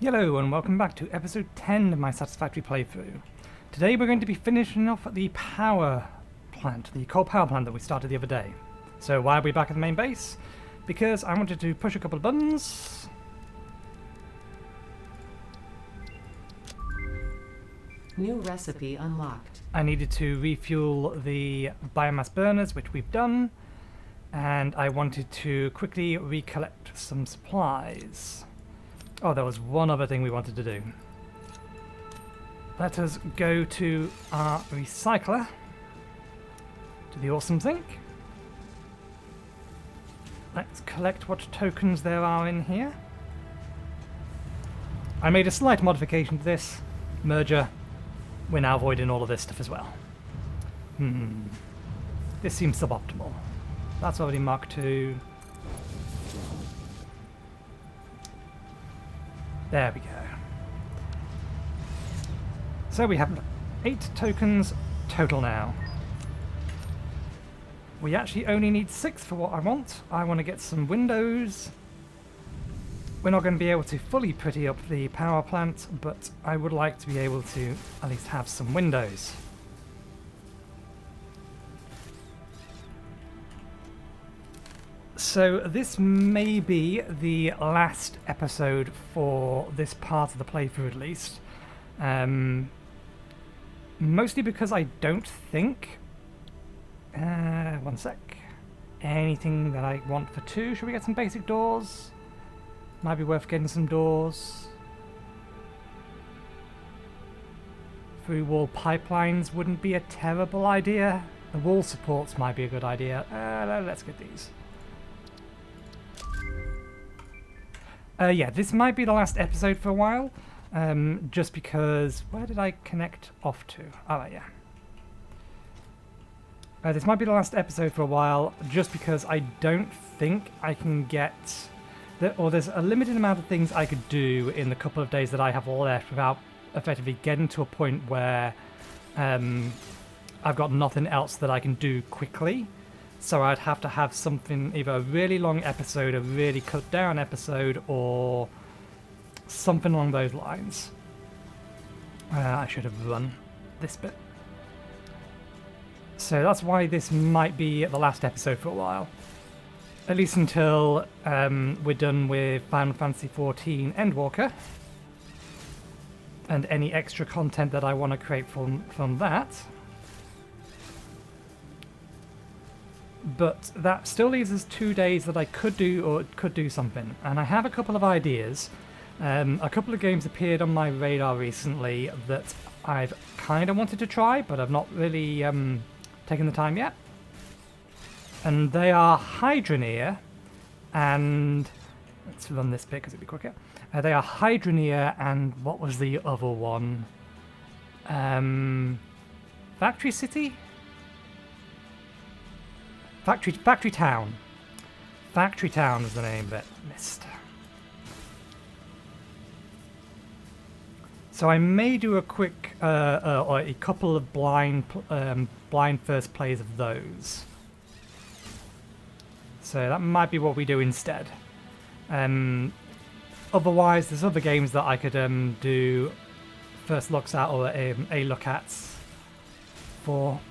Hello and welcome back to episode 10 of my Satisfactory playthrough. Today we're going to be finishing off the power plant, the coal power plant that we started the other day. So why are we back at the main base? Because I wanted to push a couple of buttons. New recipe unlocked. I needed to refuel the biomass burners, which we've done. And I wanted to quickly recollect some supplies. Oh, there was one other thing we wanted to do. Let us go to our recycler. To the awesome sink. Let's collect what tokens there are in here. I made a slight modification to this merger. We're now avoiding all of this stuff as well. This seems suboptimal. That's already Mark II. There we go. So we have 8 tokens total now. We actually only need 6 for what I want. I want to get some windows. We're not going to be able to fully pretty up the power plant, but I would like to be able to at least have some windows. So this may be the last episode for this part of the playthrough at least. Mostly because I don't think... one sec. Anything that I want for 2? Should we get some basic doors? Might be worth getting some doors. Through wall pipelines wouldn't be a terrible idea. The wall supports might be a good idea. Let's get these. Yeah, this might be the last episode for a while, just because... Where did I connect off to? Oh, yeah. This might be the last episode for a while, just because I don't think I can get... there's a limited amount of things I could do in the couple of days that I have left without effectively getting to a point where I've got nothing else that I can do quickly. So I'd have to have something, either a really long episode, a really cut down episode, or something along those lines. I should have run this bit. So that's why this might be the last episode for a while. At least until we're done with Final Fantasy XIV Endwalker. And any extra content that I want to create from that. But that still leaves us 2 days that I could do something. And I have a couple of ideas. A couple of games appeared on my radar recently that I've kind of wanted to try, but I've not really taken the time yet. And they are Hydroneer and... Let's run this bit because it'll be quicker. They are Hydroneer and what was the other one? Factory City? Factory Town. Factory Town is the name of it. Missed. So I may do a quick, or a couple of blind first plays of those. So that might be what we do instead. Otherwise, there's other games that I could do first looks at or a look at for.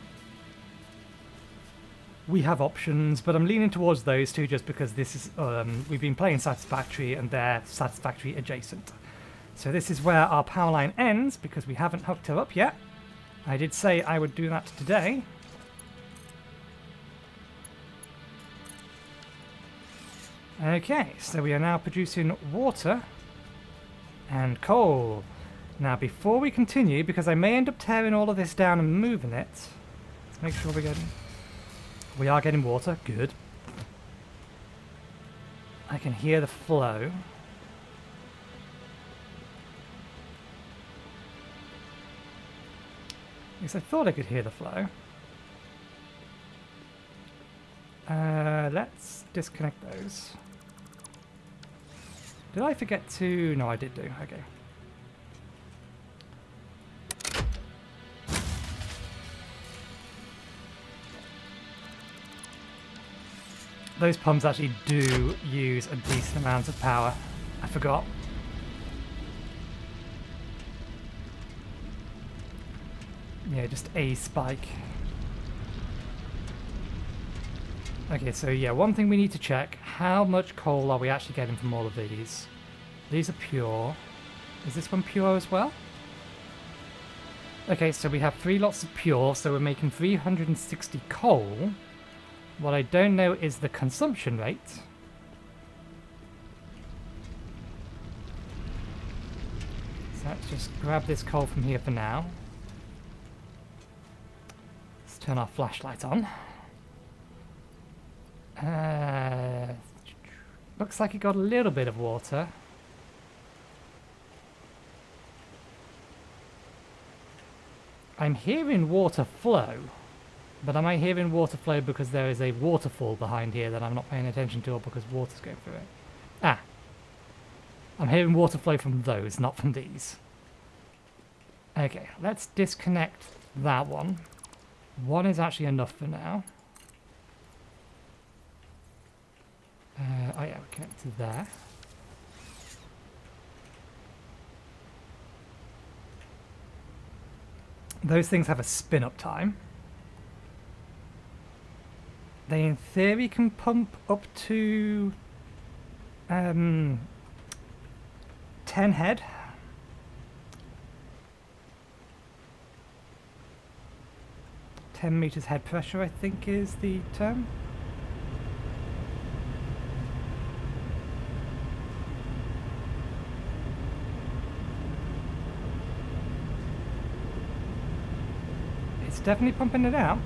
We have options, but I'm leaning towards those two just because this is we've been playing Satisfactory and they're Satisfactory adjacent. So this is where our power line ends because we haven't hooked her up yet. I did say I would do that today. Okay, so we are now producing water and coal. Now before we continue, because I may end up tearing all of this down and moving it, let's make sure we are getting water, good. I can hear the flow. At least I thought I could hear the flow. Let's disconnect those. Did I forget to... No, I did do. Okay. Those pumps actually do use a decent amount of power. I forgot. Yeah, just a spike. Okay, so yeah, one thing we need to check, how much coal are we actually getting from all of these? These are pure. Is this one pure as well? Okay, so we have 3 lots of pure, so we're making 360 coal. What I don't know is the consumption rate. So let's just grab this coal from here for now. Let's turn our flashlight on. Looks like it got a little bit of water. I'm hearing water flow, but am I hearing water flow because there is a waterfall behind here that I'm not paying attention to, or because water's going through it? Ah! I'm hearing water flow from those, not from these. Okay, let's disconnect that one. One is actually enough for now. Oh yeah, we're connected there. Those things have a spin-up time. They, in theory, can pump up to 10 head. "10 meters head pressure," I think is the term. It's definitely pumping it out.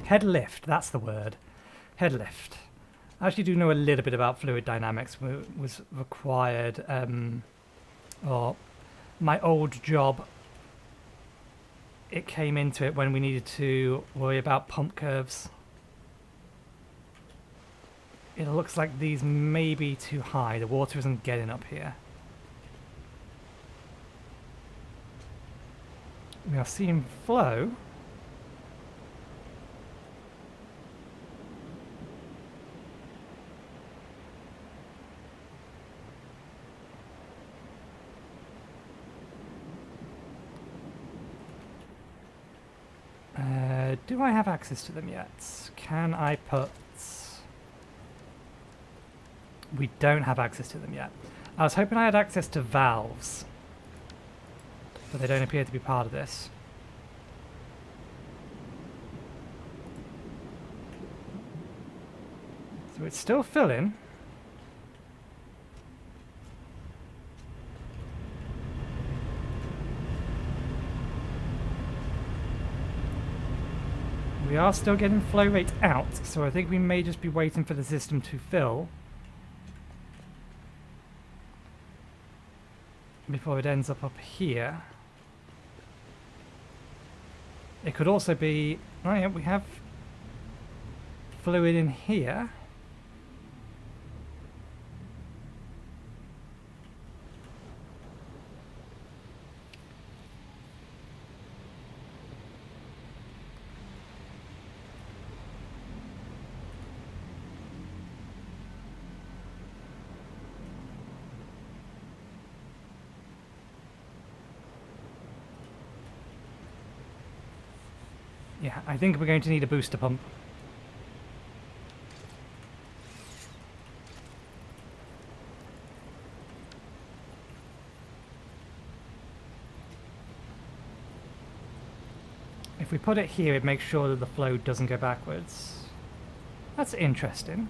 Head lift, that's the word. Head lift. I actually do know a little bit about fluid dynamics. It was required, or my old job, it came into it when we needed to worry about pump curves. It looks like these may be too high. The water isn't getting up here. We are seeing flow. Do I have access to them yet? Can I put... We don't have access to them yet. I was hoping I had access to valves, but they don't appear to be part of this. So it's still filling. We are still getting flow rate out, so I think we may just be waiting for the system to fill before it ends up here. It could also be... Oh yeah, we have fluid in here. Yeah, I think we're going to need a booster pump. If we put it here, it makes sure that the flow doesn't go backwards. That's interesting.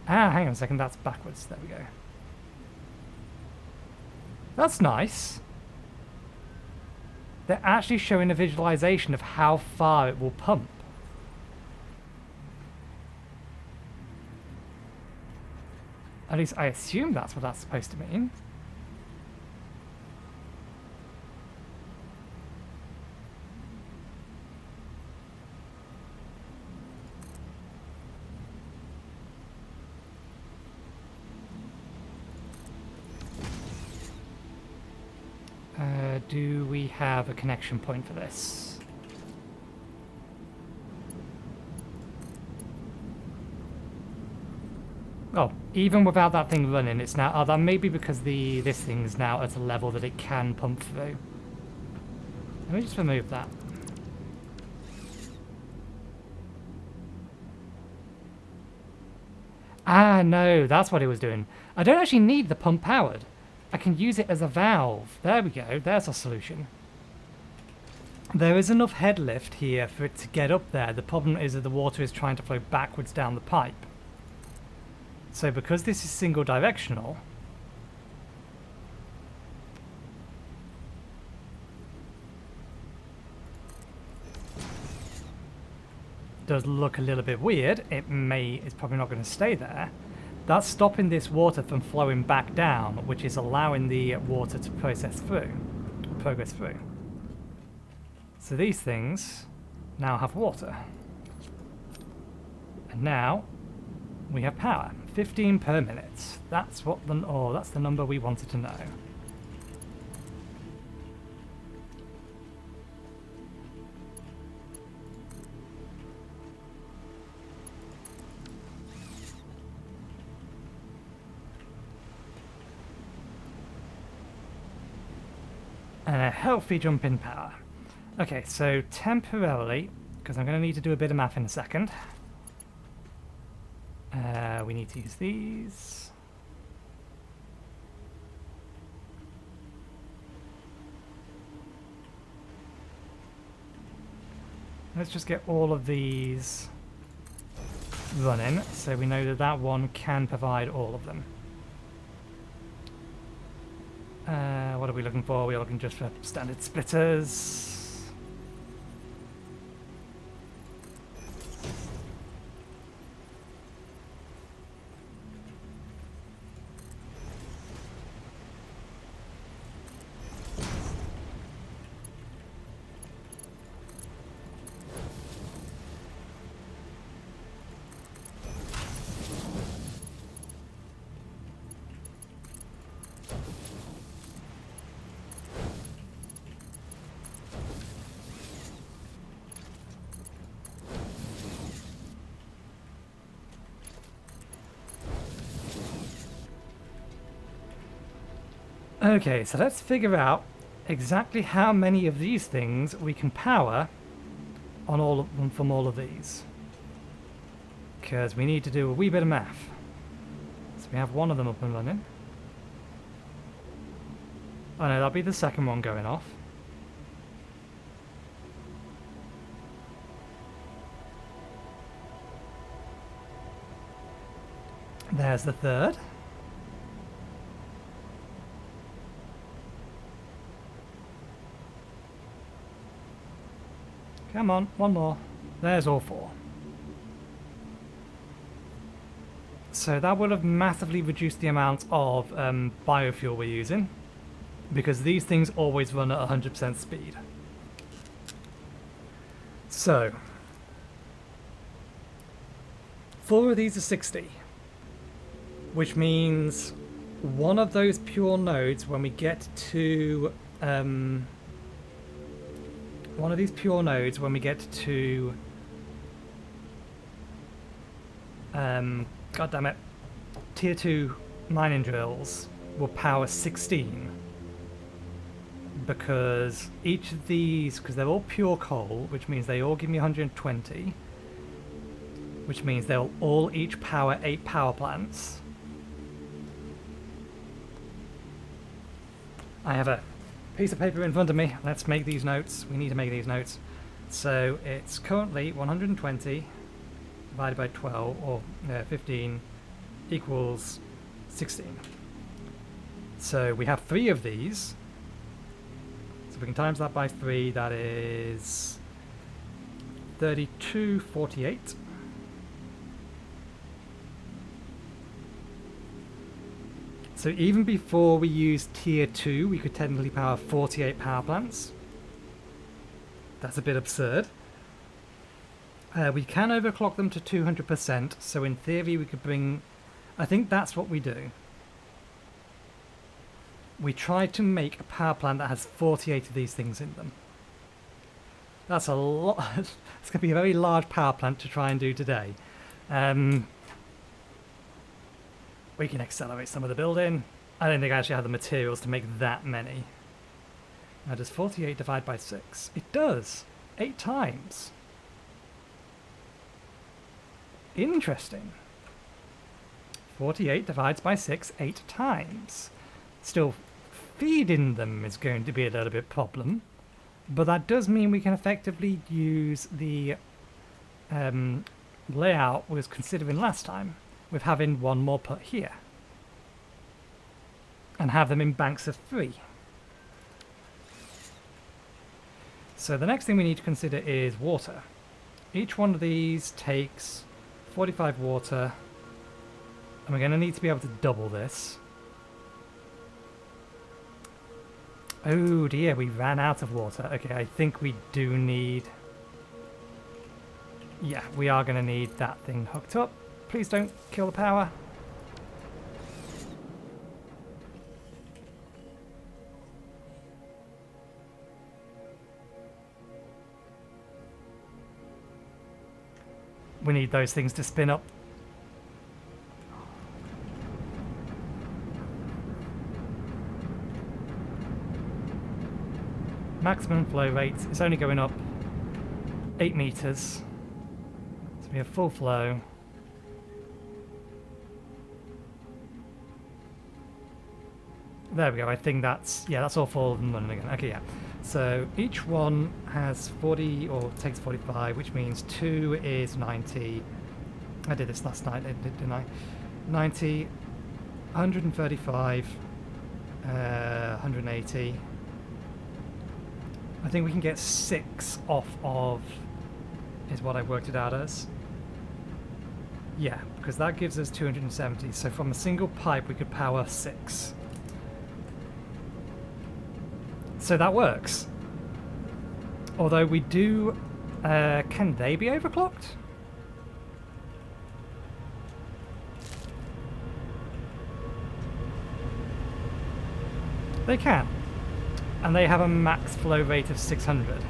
Ah, hang on a second, that's backwards. There we go. That's nice. They're actually showing a visualization of how far it will pump. At least I assume that's what that's supposed to mean. Do we have a connection point for this? Oh, even without that thing running, it's now... Oh, that may be because this thing is now at a level that it can pump through. Let me just remove that. Ah, no, that's what it was doing. I don't actually need the pump powered. I can use it as a valve. There we go. There's a solution. There is enough head lift here for it to get up there. The problem is that the water is trying to flow backwards down the pipe. So because this is single directional, does look a little bit weird. It's probably not going to stay there. That's stopping this water from flowing back down, which is allowing the water to progress through. So these things now have water. And now we have power. 15 per minute. That's that's the number we wanted to know. And a healthy jump in power. Okay, so temporarily, because I'm going to need to do a bit of math in a second, we need to use these. Let's just get all of these running, so we know that that one can provide all of them. What are we looking for? We're looking just for standard splitters. Okay, so let's figure out exactly how many of these things we can power on all of them from all of these. Because we need to do a wee bit of math. So we have one of them up and running. Oh no, that'll be the second one going off. There's the third. Come on, one more. There's all four. So that would have massively reduced the amount of biofuel we're using, because these things always run at 100% speed. So, 4 of these are 60, which means one of those pure nodes, when we get to one of these pure nodes, when we get to god damn it, tier 2 mining drills, will power 16, because each of these, because they're all pure coal, which means they all give me 120, which means they'll all each power 8 power plants. I have a piece of paper in front of me. Let's make these notes. We need to make these notes. So it's currently 120 divided by 12, or 15, equals 16. So we have 3 of these. So we can times that by 3. That is 3248. So even before we use tier 2, we could technically power 48 power plants. That's a bit absurd. We can overclock them to 200%, so in theory we could bring... I think that's what we do. We try to make a power plant that has 48 of these things in them. That's a lot. It's going to be a very large power plant to try and do today. We can accelerate some of the building. I don't think I actually have the materials to make that many. Now, does 48 divide by 6? It does! 8 times. Interesting. 48 divides by 6 8 times. Still, feeding them is going to be a little bit problem. But that does mean we can effectively use the layout we was considering last time, with having one more put here. And have them in banks of 3. So the next thing we need to consider is water. Each one of these takes 45 water, and we're going to need to be able to double this. Oh dear, we ran out of water. Okay, I think we do need... Yeah, we are going to need that thing hooked up. Please don't kill the power. We need those things to spin up. Maximum flow rate is only going up 8 meters. So we have full flow. There we go. I think that's, yeah, that's all full and running again. Okay, yeah. So each one has 40 or takes 45, which means 2 is 90. I did this last night, didn't I? 90, 135, 180. I think we can get 6 off of, is what I worked it out as. Yeah, because that gives us 270. So from a single pipe, we could power 6. So that works. Although we do... can they be overclocked? They can. And they have a max flow rate of 600.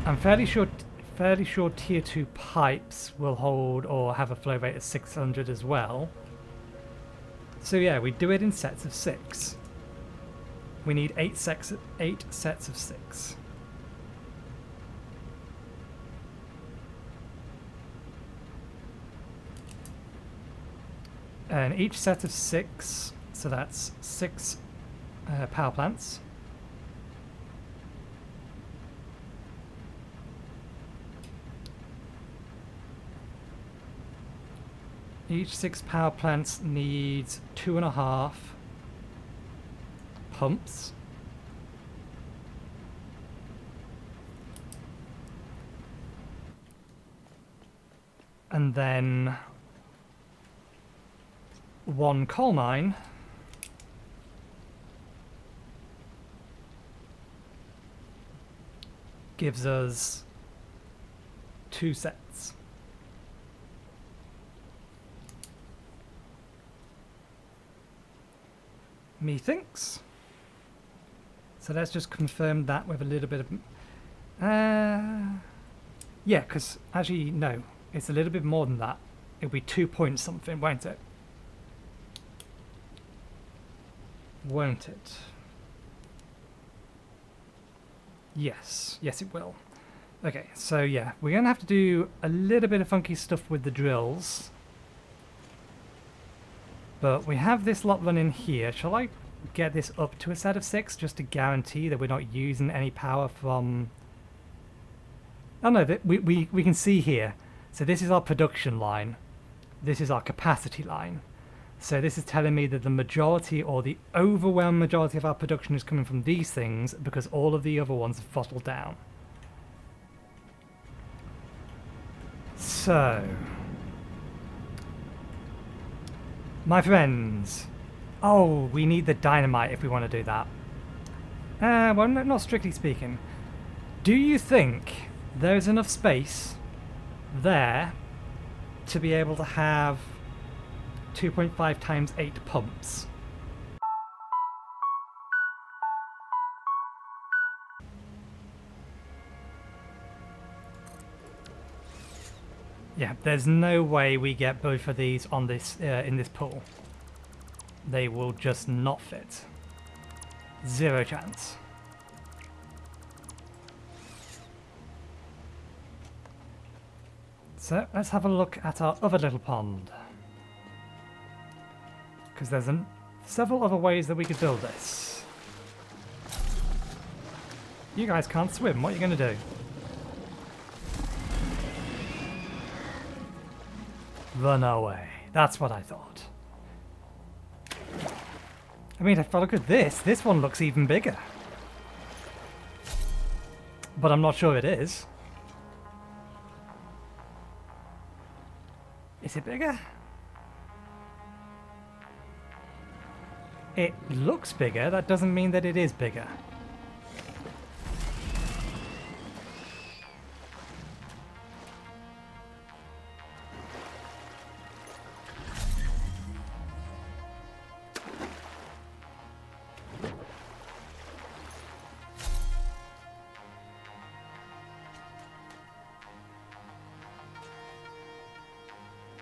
I'm fairly sure tier 2 pipes will hold or have a flow rate of 600 as well. So yeah, we do it in sets of 6. We need 8 sets of 6. And each set of 6, so that's 6 power plants. Each 6 power plants needs 2.5 pumps. And then 1 coal mine gives us 2 sets. Methinks. So let's just confirm that with a little bit of... yeah, because actually, no. It's a little bit more than that. It'll be 2 point something, won't it? Won't it? Yes. Yes, it will. Okay, so yeah. We're going to have to do a little bit of funky stuff with the drills. But we have this lot running here. Shall I get this up to a set of 6 just to guarantee that we're not using any power from... Oh no, we can see here. So this is our production line. This is our capacity line. So this is telling me that the majority or the overwhelming majority of our production is coming from these things because all of the other ones have throttled down. So... my friends. Oh, we need the dynamite if we want to do that. Well, no, not strictly speaking. Do you think there's enough space there to be able to have 2.5 times 8 pumps? Yeah, there's no way we get both of these on this in this pool. They will just not fit. Zero chance. So let's have a look at our other little pond. Because there's several other ways that we could build this. You guys can't swim, what are you going to do? Run away. That's what I thought. I mean, if I look at this one looks even bigger. But I'm not sure it is. Is it bigger? It looks bigger, that doesn't mean that it is bigger.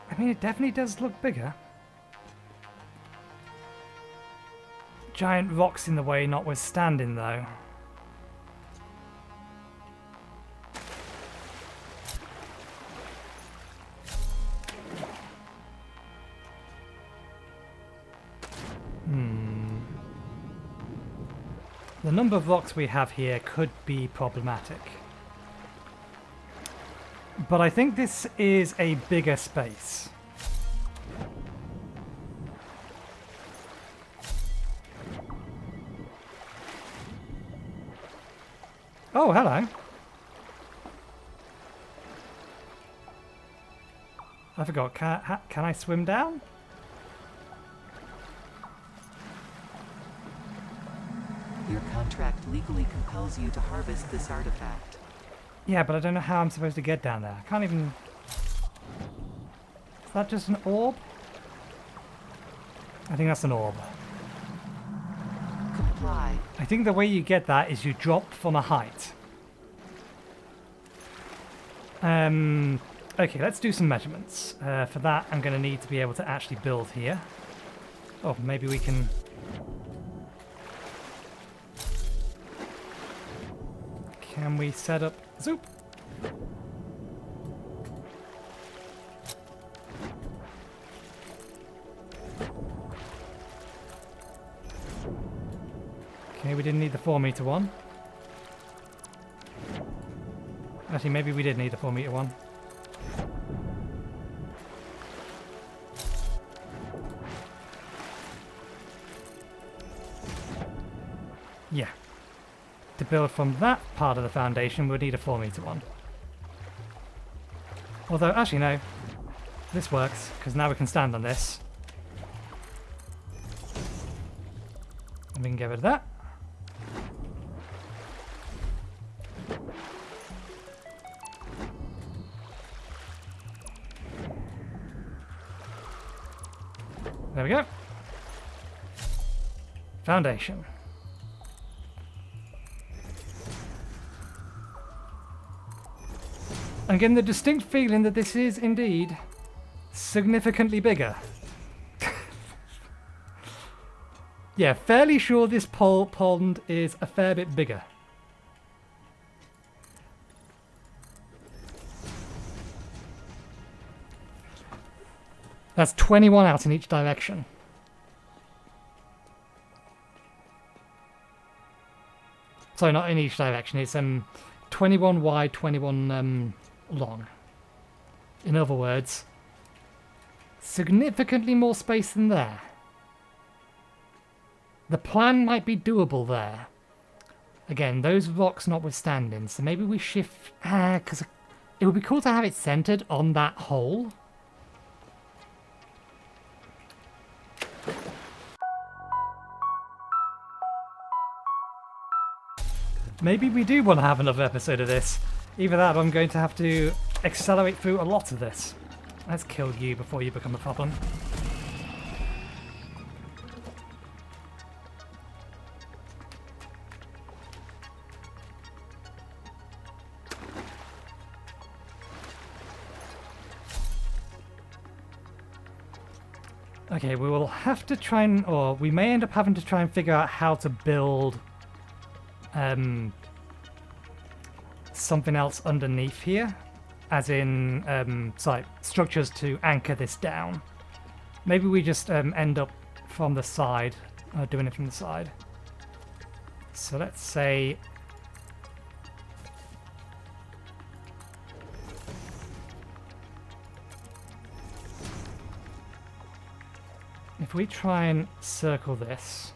I mean, it definitely does look bigger. Giant rocks in the way notwithstanding, though. The number of rocks we have here could be problematic. But I think this is a bigger space. Oh, hello. I forgot, can I swim down? Your contract legally compels you to harvest this artifact. Yeah, but I don't know how I'm supposed to get down there. I can't even... Is that just an orb? I think that's an orb. Comply. I think the way you get that is you drop from a height. Okay, let's do some measurements. For that, I'm going to need to be able to actually build here. Oh, maybe we can... Can we set up... Zoop! Okay, we didn't need the 4 meter one. Actually, maybe we did need the 4 meter one. Yeah. To build from that part of the foundation, we'll need a 4 meter one. Although, actually no. This works, because now we can stand on this. And we can get rid of that. There we go. Foundation. I'm getting the distinct feeling that this is indeed significantly bigger. Yeah, fairly sure this pond is a fair bit bigger. That's 21 out in each direction. Sorry, not in each direction. It's 21 wide, 21 long. In other words, significantly more space than there. The plan might be doable there. Again, those rocks notwithstanding, so maybe we shift... because it would be cool to have it centered on that hole. Maybe we do want to have another episode of this. Either that or I'm going to have to accelerate through a lot of this. Let's kill you before you become a problem. Okay, we will have to try and, or we may end up having to try and figure out how to build something else underneath here, as in, sorry, structures to anchor this down. Maybe we just end up from the side, doing it from the side. So let's say if we try and circle this.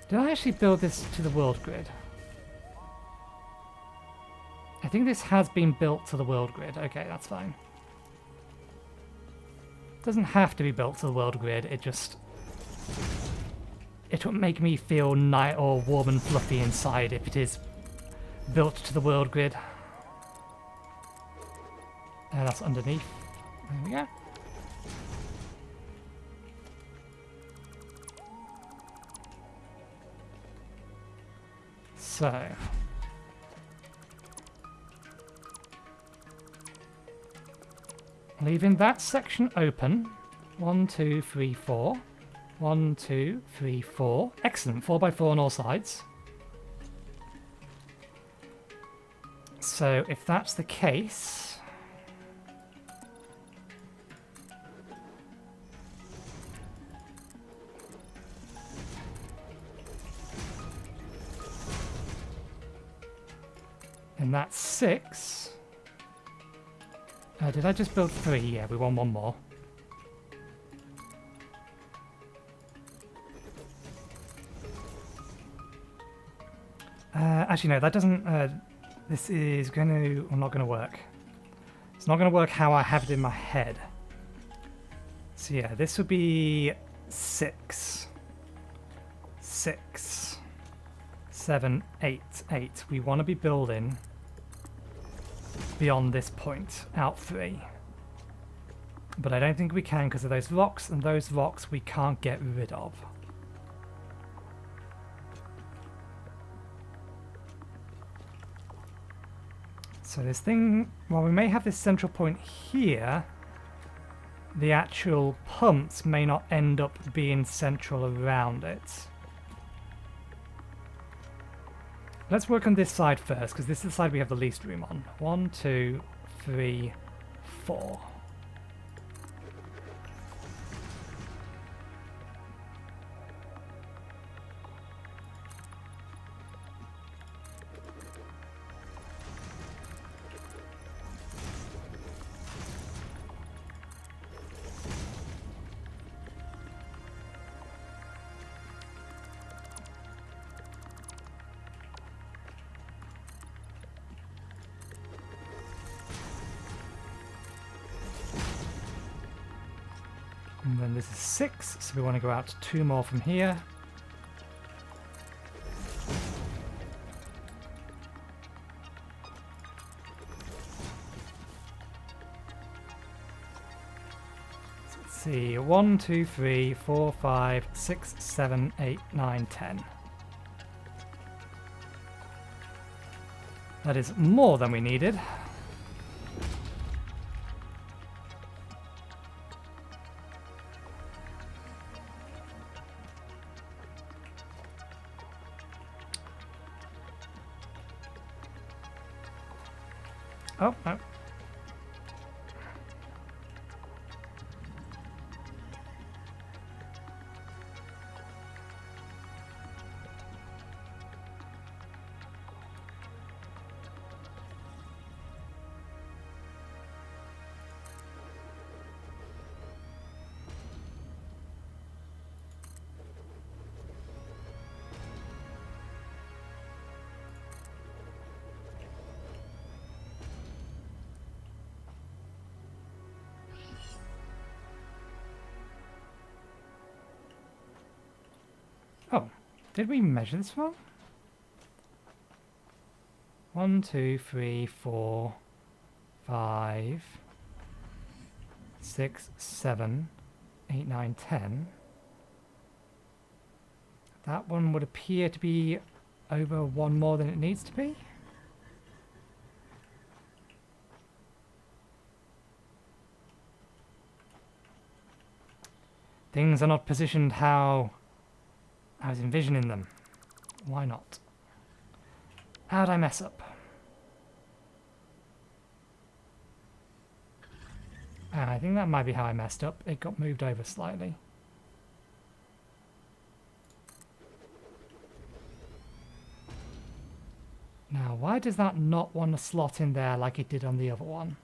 Did I actually build this to the world grid? I think this has been built to the world grid. Okay, that's fine. Doesn't have to be built to the world grid, it just... it will make me feel nice or warm and fluffy inside if it is built to the world grid. That's underneath. There we go. So... leaving that section open. 1, 2, 3, 4. 1, 2, 3, 4. Excellent. 4x4 on all sides. So if that's the case... and that's 6. Did I just build 3? Yeah, we want one more. Actually, no, that doesn't... this is going to... well, not going to work. It's not going to work how I have it in my head. So yeah, this would be 6. 6. 7, 8, 8. We want to be building... beyond this point, out 3. But I don't think we can because of those rocks, and those rocks we can't get rid of. So this thing, while we may have this central point here, the actual pumps may not end up being central around it. Let's work on this side first, because this is the side we have the least room on. 1, 2, 3, 4. And then this is 6, so we want to go out 2 more from here. So let's see, 1, 2, 3, 4, 5, 6, 7, 8, 9, 10. That is more than we needed. Oh, no. Oh, did we measure this wrong? 1, 2, 3, 4, 5, 6, 7, 8, 9, 10. That one would appear to be over 1 more than it needs to be. Things are not positioned how I was envisioning them. Why not? How'd I mess up? And I think that might be how I messed up. It got moved over slightly. Now, why does that not want to slot in there like it did on the other one?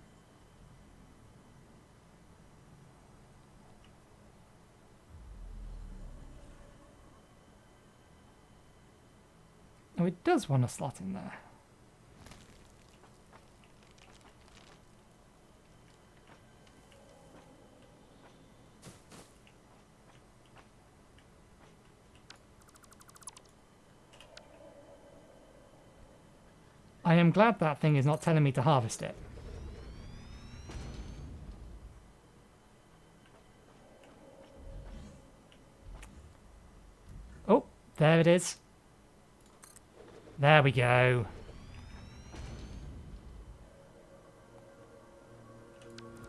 Oh, it does want to slot in there. I am glad that thing is not telling me to harvest it. Oh, there it is. There we go.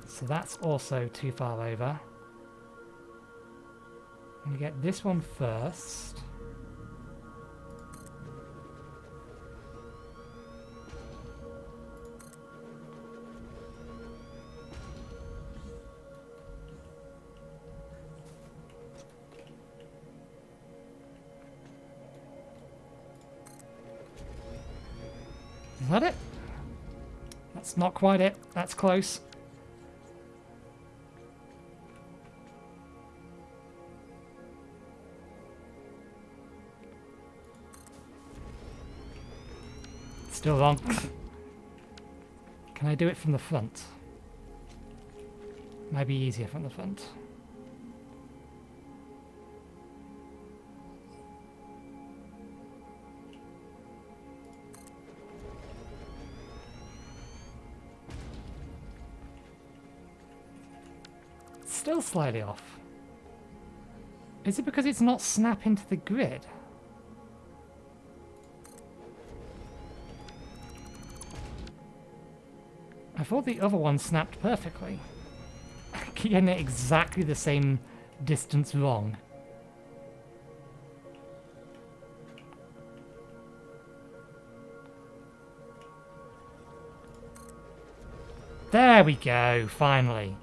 So that's also too far over. I'm going to get this one first. Is that it? That's not quite it. That's close. Still wrong. Can I do it from the front? Might be easier from the front. Still slightly off. Is it because it's not snapping to the grid? I thought the other one snapped perfectly. I keep getting it exactly the same distance wrong. There we go, finally.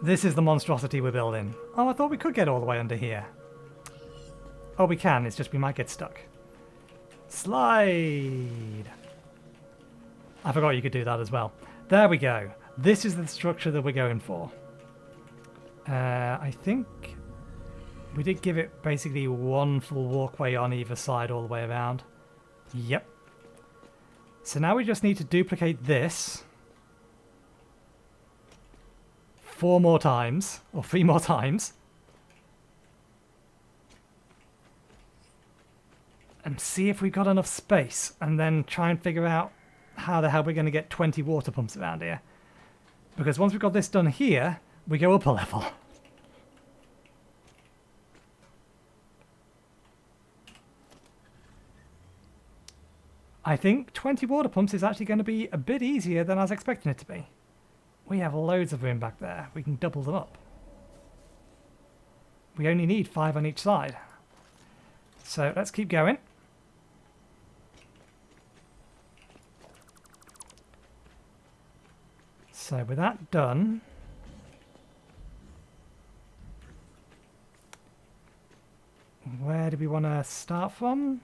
This is the monstrosity we're building. Oh, I thought we could get all the way under here. Oh, we can, it's just we might get stuck. Slide! I forgot you could do that as well. There we go. This is the structure that we're going for. I think we did give it basically one full walkway on either side all the way around. Yep. So now we just need to duplicate this 4 more times, or 3 more times. And see if we've got enough space, and then try and figure out how the hell we're going to get 20 water pumps around here. Because once we've got this done here, we go up a level. I think 20 water pumps is actually going to be a bit easier than I was expecting it to be. We have loads of room back there. We can double them up. We only need 5 on each side. So let's keep going. So with that done, where do we want to start from?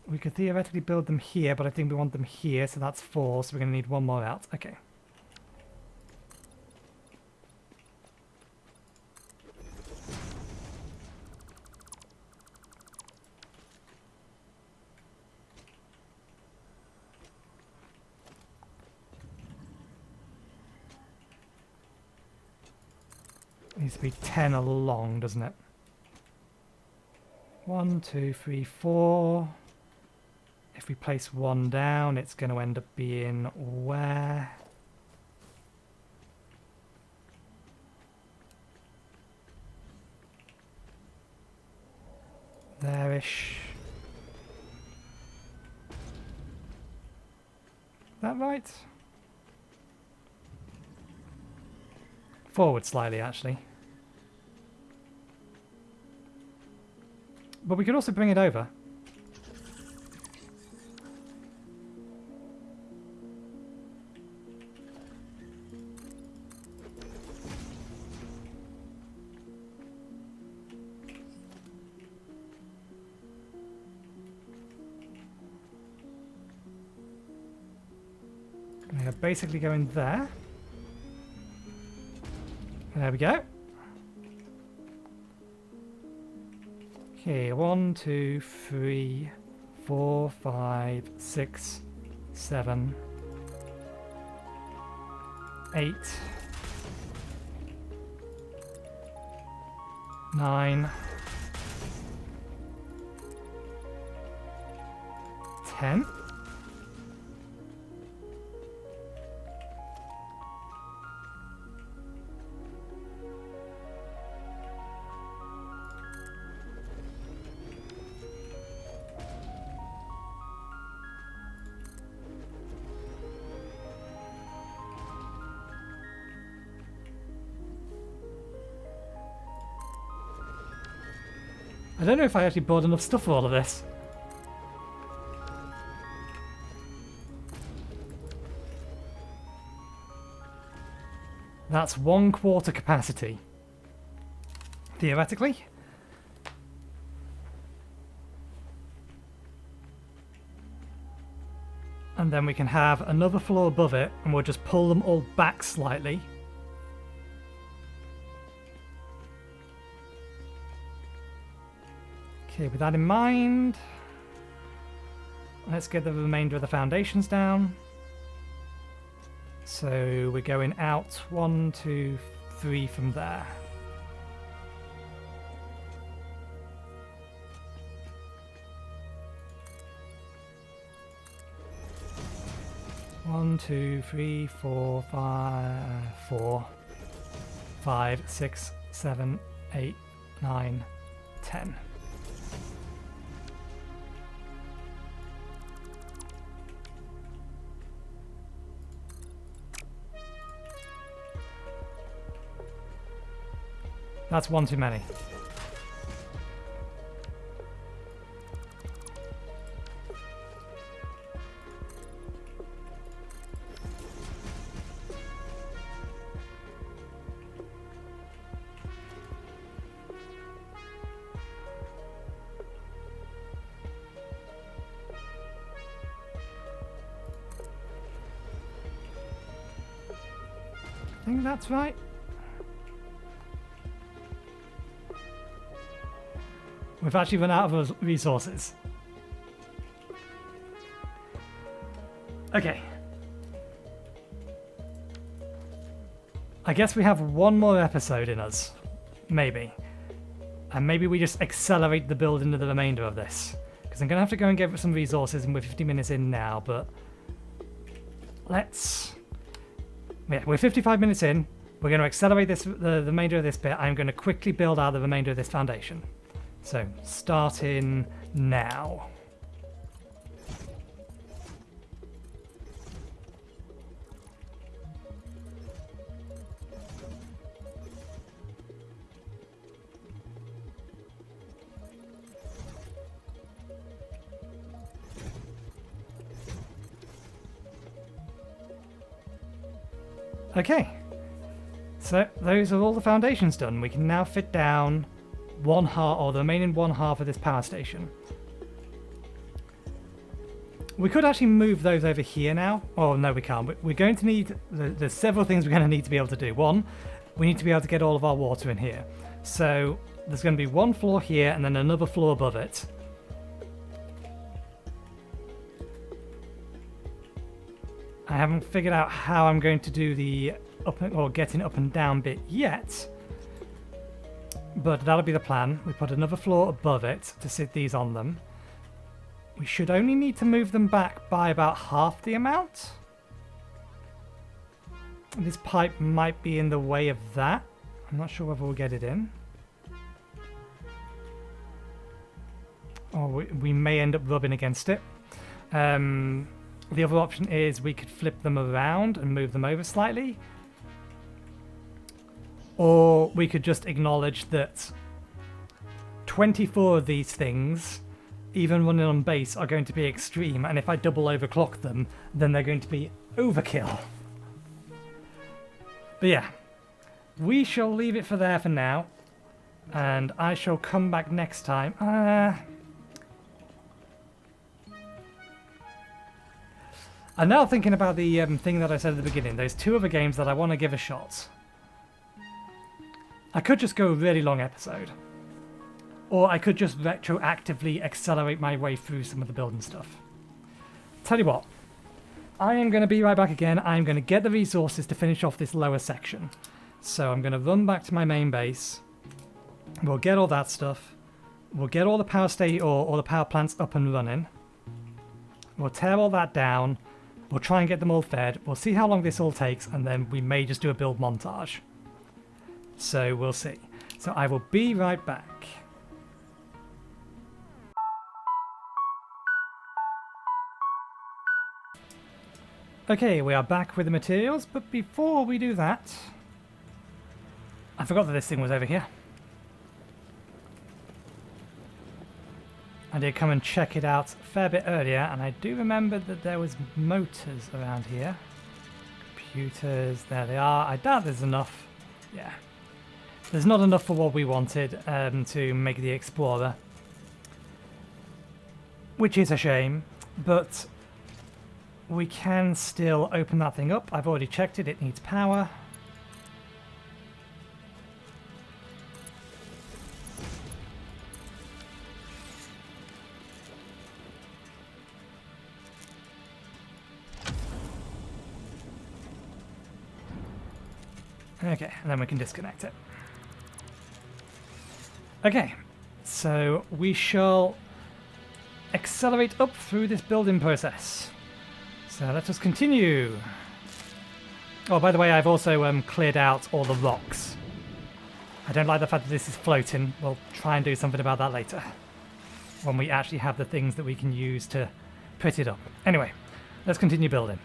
We could theoretically build them here, but I think we want them here, so that's 4, so we're going to need 1 more out. Okay. Needs to be 10 along, doesn't it? 1, 2, 3, 4. If we place 1 down, it's going to end up being where? There-ish. that right? Forward slightly, actually. But we could also bring it over. They're basically going there. There we go. Okay, 1, 2, 3, 4, 5, 6, 7, 8, 9, 10. I don't know if I actually bought enough stuff for all of this. That's 1/4 capacity. Theoretically. And then we can have another floor above it, and we'll just pull them all back slightly. Okay, with that in mind, let's get the remainder of the foundations down. So we're going out 1, 2, 3 from there. One, 2, 3, 4, 5, 6, 7, 8, 9, 10. That's one too many. I think that's right. We've actually run out of resources. Okay. I guess we have one more episode in us. Maybe. And maybe we just accelerate the build into the remainder of this. Because I'm going to have to go and get some resources, and we're 50 minutes in now, but... let's... yeah, we're 55 minutes in. We're going to accelerate this, the remainder of this bit. I'm going to quickly build out the remainder of this foundation. So, starting now. Okay, so those are all the foundations done. We can now fit down one half, or the remaining one half of this power station. We could actually move those over here now. Oh no, we can't. We're going to need, there's several things we're going to need to be able to do. One, we need to be able to get all of our water in here. So there's going to be one floor here and then another floor above it. I haven't figured out how I'm going to do the up or getting up and down bit yet. But that'll be the plan. We put another floor above it to sit these on them. We should only need to move them back by about half the amount. This pipe might be in the way of that. I'm not sure whether we'll get it in. Or we may end up rubbing against it. The other option is we could flip them around and move them over slightly. Or we could just acknowledge that 24 of these things, even running on base, are going to be extreme, and if I double overclock them, then they're going to be overkill. But yeah, we shall leave it for there for now, and I shall come back next time. I'm now thinking about the thing that I said at the beginning, those 2 other games that I want to give a shot. I could just go a really long episode. Or I could just retroactively accelerate my way through some of the building stuff. Tell you what, I am going to be right back again. I'm going to get the resources to finish off this lower section. So I'm going to run back to my main base. We'll get all that stuff. We'll get all the power or the power plants up and running. We'll tear all that down. We'll try and get them all fed. We'll see how long this all takes, and then we may just do a build montage. So we'll see. So I will be right back. Okay, we are back with the materials, but before we do that, I forgot that this thing was over here. I did come and check it out a fair bit earlier, and I do remember that there was motors around here. Computers, there they are. I doubt there's enough. Yeah. There's not enough for what we wanted to make the Explorer. Which is a shame, but we can still open that thing up. I've already checked it, it needs power. Okay, and then we can disconnect it. Okay, so we shall accelerate up through this building process. So let us continue. Oh, by the way, I've also cleared out all the rocks. I don't like the fact that this is floating. We'll try and do something about that later, when we actually have the things that we can use to put it up. Anyway, let's continue building.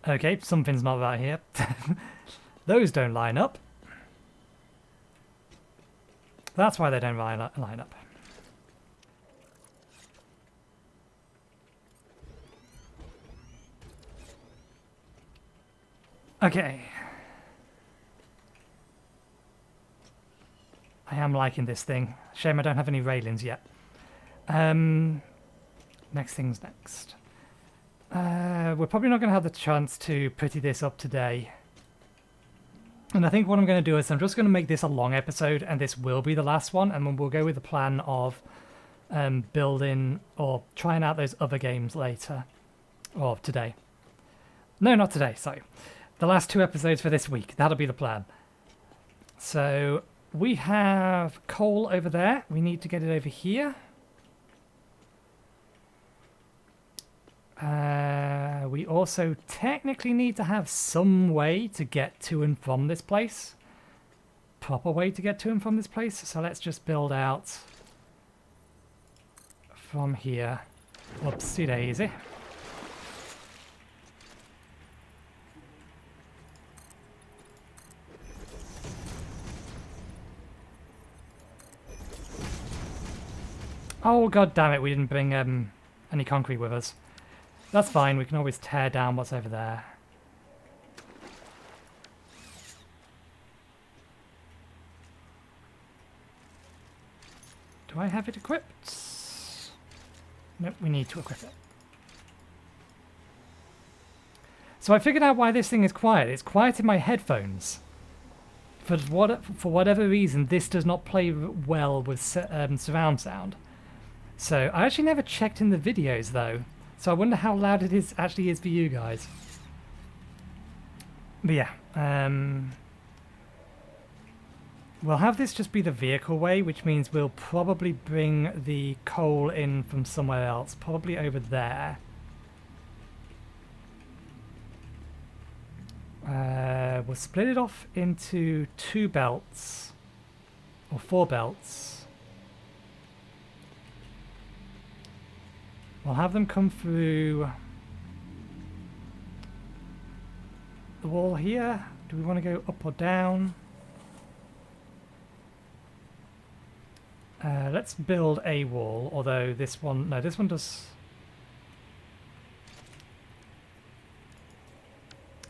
Okay, something's not right here. Those don't line up. That's why they don't line up. Okay. I am liking this thing. Shame I don't have any railings yet. Next thing's next. We're probably not going to have the chance to pretty this up today. And I think what I'm going to do is I'm just going to make this a long episode, and this will be the last one, and then we'll go with the plan of building or trying out those other games later. Or today. No, not today, sorry. The last 2 episodes for this week. That'll be the plan. So we have coal over there. We need to get it over here. We also technically need to have some way to get to and from this place. Proper way to get to and from this place. So let's just build out from here. Whoopsie daisy. Oh god damn it, we didn't bring any concrete with us. That's fine, we can always tear down what's over there. Do I have it equipped? Nope, we need to equip it. So I figured out why this thing is quiet. It's quiet in my headphones. For whatever reason, this does not play well with surround sound. So I actually never checked in the videos though. So I wonder how loud it actually is for you guys. But yeah, We'll have this just be the vehicle way, which means we'll probably bring the coal in from somewhere else, probably over there. We'll split it off into 2 belts, or 4 belts. We'll have them come through the wall here. Do we want to go up or down? Let's build a wall, although this one... No, this one does...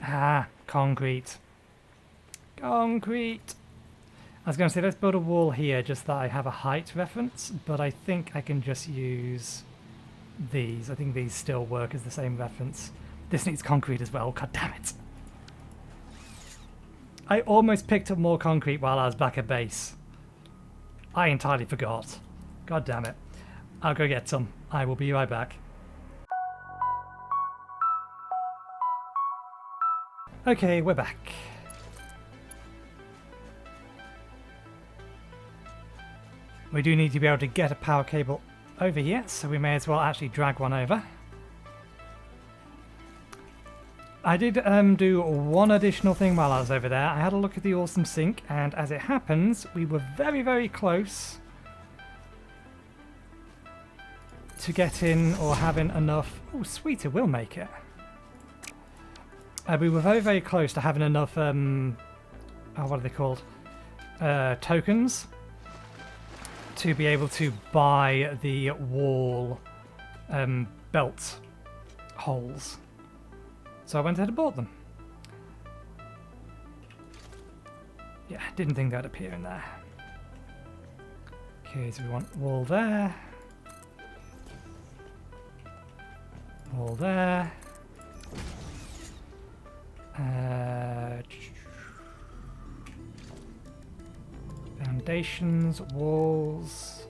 Ah, concrete. Concrete! I was going to say, let's build a wall here, just that I have a height reference, but I think I can just use these. I think these still work as the same reference. This needs concrete as well, god damn it. I almost picked up more concrete while I was back at base. I entirely forgot. God damn it. I'll go get some. I will be right back. Okay, we're back. We do need to be able to get a power cable over here, so we may as well actually drag one over. I did do one additional thing while I was over there. I had a look at the awesome sink, and as it happens, we were very, very close to getting or having enough... Oh, sweet, it will make it. We were very, very close to having enough... oh, what are they called? Tokens to be able to buy the wall belt holes. So I went ahead and bought them. Yeah, didn't think that'd appear in there. Okay, so we want wall there. Wall there. Foundations, walls.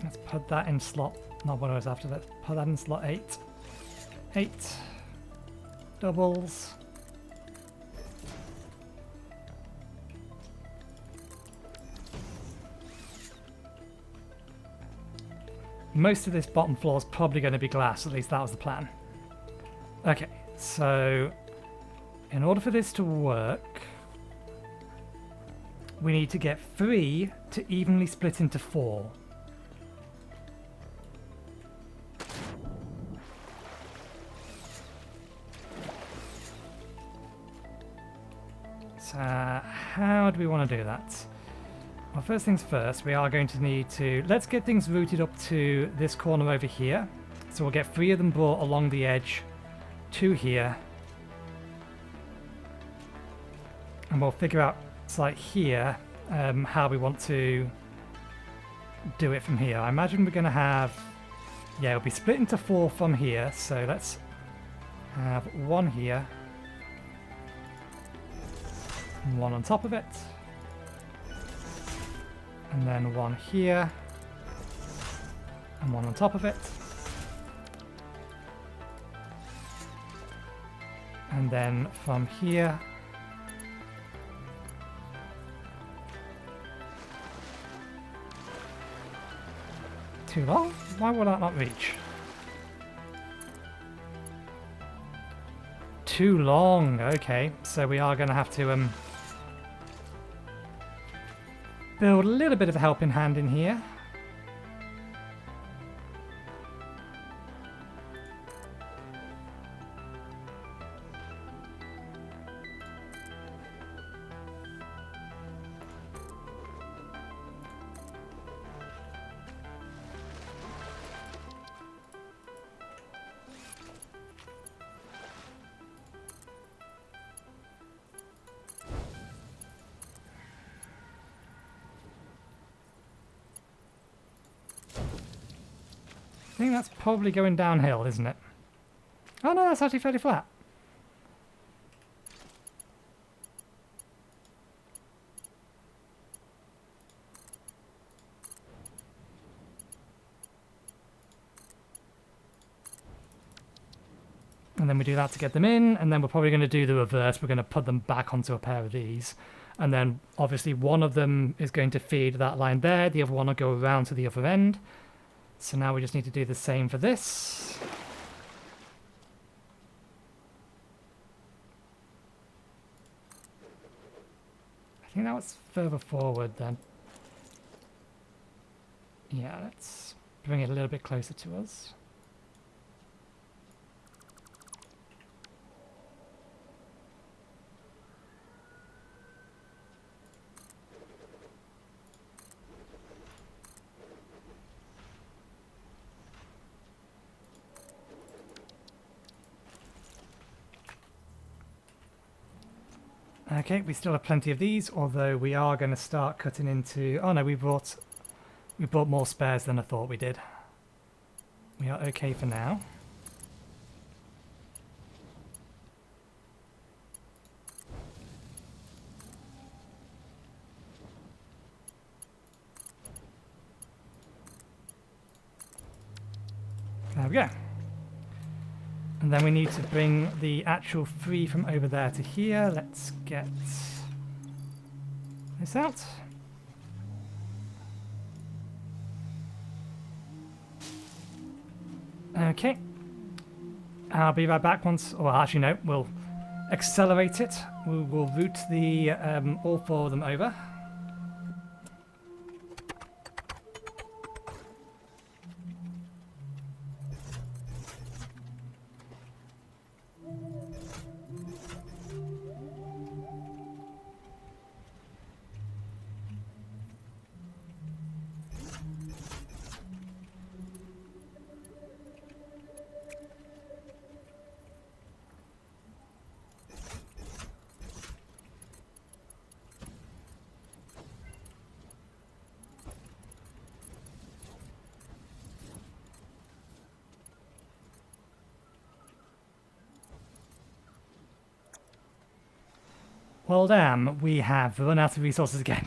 Let's put that in slot. Not what I was after. Let's put that in slot 8. 8 doubles. Most of this bottom floor is probably going to be glass. At least that was the plan. Okay, so in order for this to work, we need to get 3 to evenly split into 4. So how do we want to do that? Well, first things first, we are going to need to... Let's get things routed up to this corner over here. So we'll get 3 of them brought along the edge to here. And we'll figure out, it's like here, how we want to do it from here. I imagine we're going to have... Yeah, it'll be split into 4 from here. So let's have 1 here. 1 on top of it. And then 1 here. And 1 on top of it. And then from here. Too long? Why will that not reach? Too long. Okay, so we are going to have to build a little bit of a helping hand in here. I think that's probably going downhill, isn't it? Oh no, that's actually fairly flat. And then we do that to get them in, and then we're probably going to do the reverse. We're going to put them back onto a pair of these. And then obviously one of them is going to feed that line there, the other one will go around to the other end. So now we just need to do the same for this. I think that was further forward then. Yeah, let's bring it a little bit closer to us. Okay, we still have plenty of these, although we are going to start cutting into... Oh no, we brought more spares than I thought we did. We are okay for now. There we go. And then we need to bring the actual 3 from over there to here. Let's get this out. Okay. I'll be right back once... Well, actually, no. We'll accelerate it. We'll route the all 4 of them over. Well, damn, we have run out of resources again.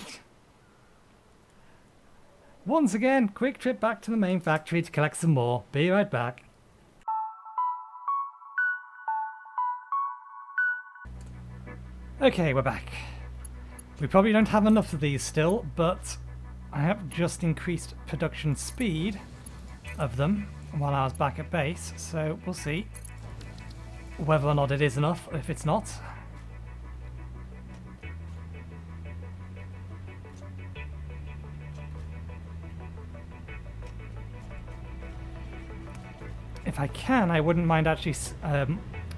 Once again, quick trip back to the main factory to collect some more. Be right back. Okay, we're back. We probably don't have enough of these still, but I have just increased production speed of them while I was back at base, so we'll see whether or not it is enough. If it's not, if I can, I wouldn't mind actually,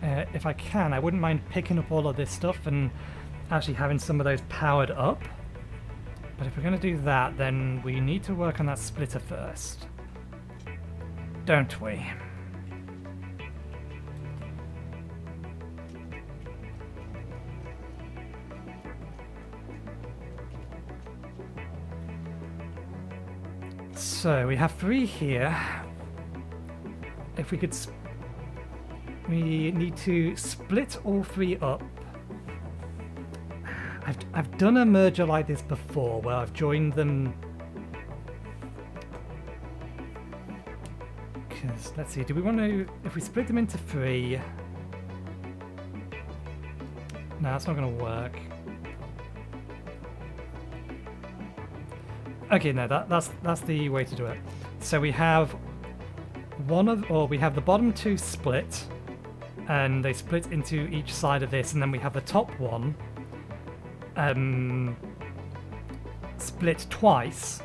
if I can, I wouldn't mind picking up all of this stuff and actually having some of those powered up. But if we're going to do that, then we need to work on that splitter first. Don't we? So we have 3 here. If we could, we need to split all 3 up. I've done a merger like this before, where I've joined them. Because let's see, do we want to? If we split them into 3, no, that's not going to work. Okay, no, that's the way to do it. So we have we have the bottom 2 split, and they split into each side of this, and then we have the top one split twice,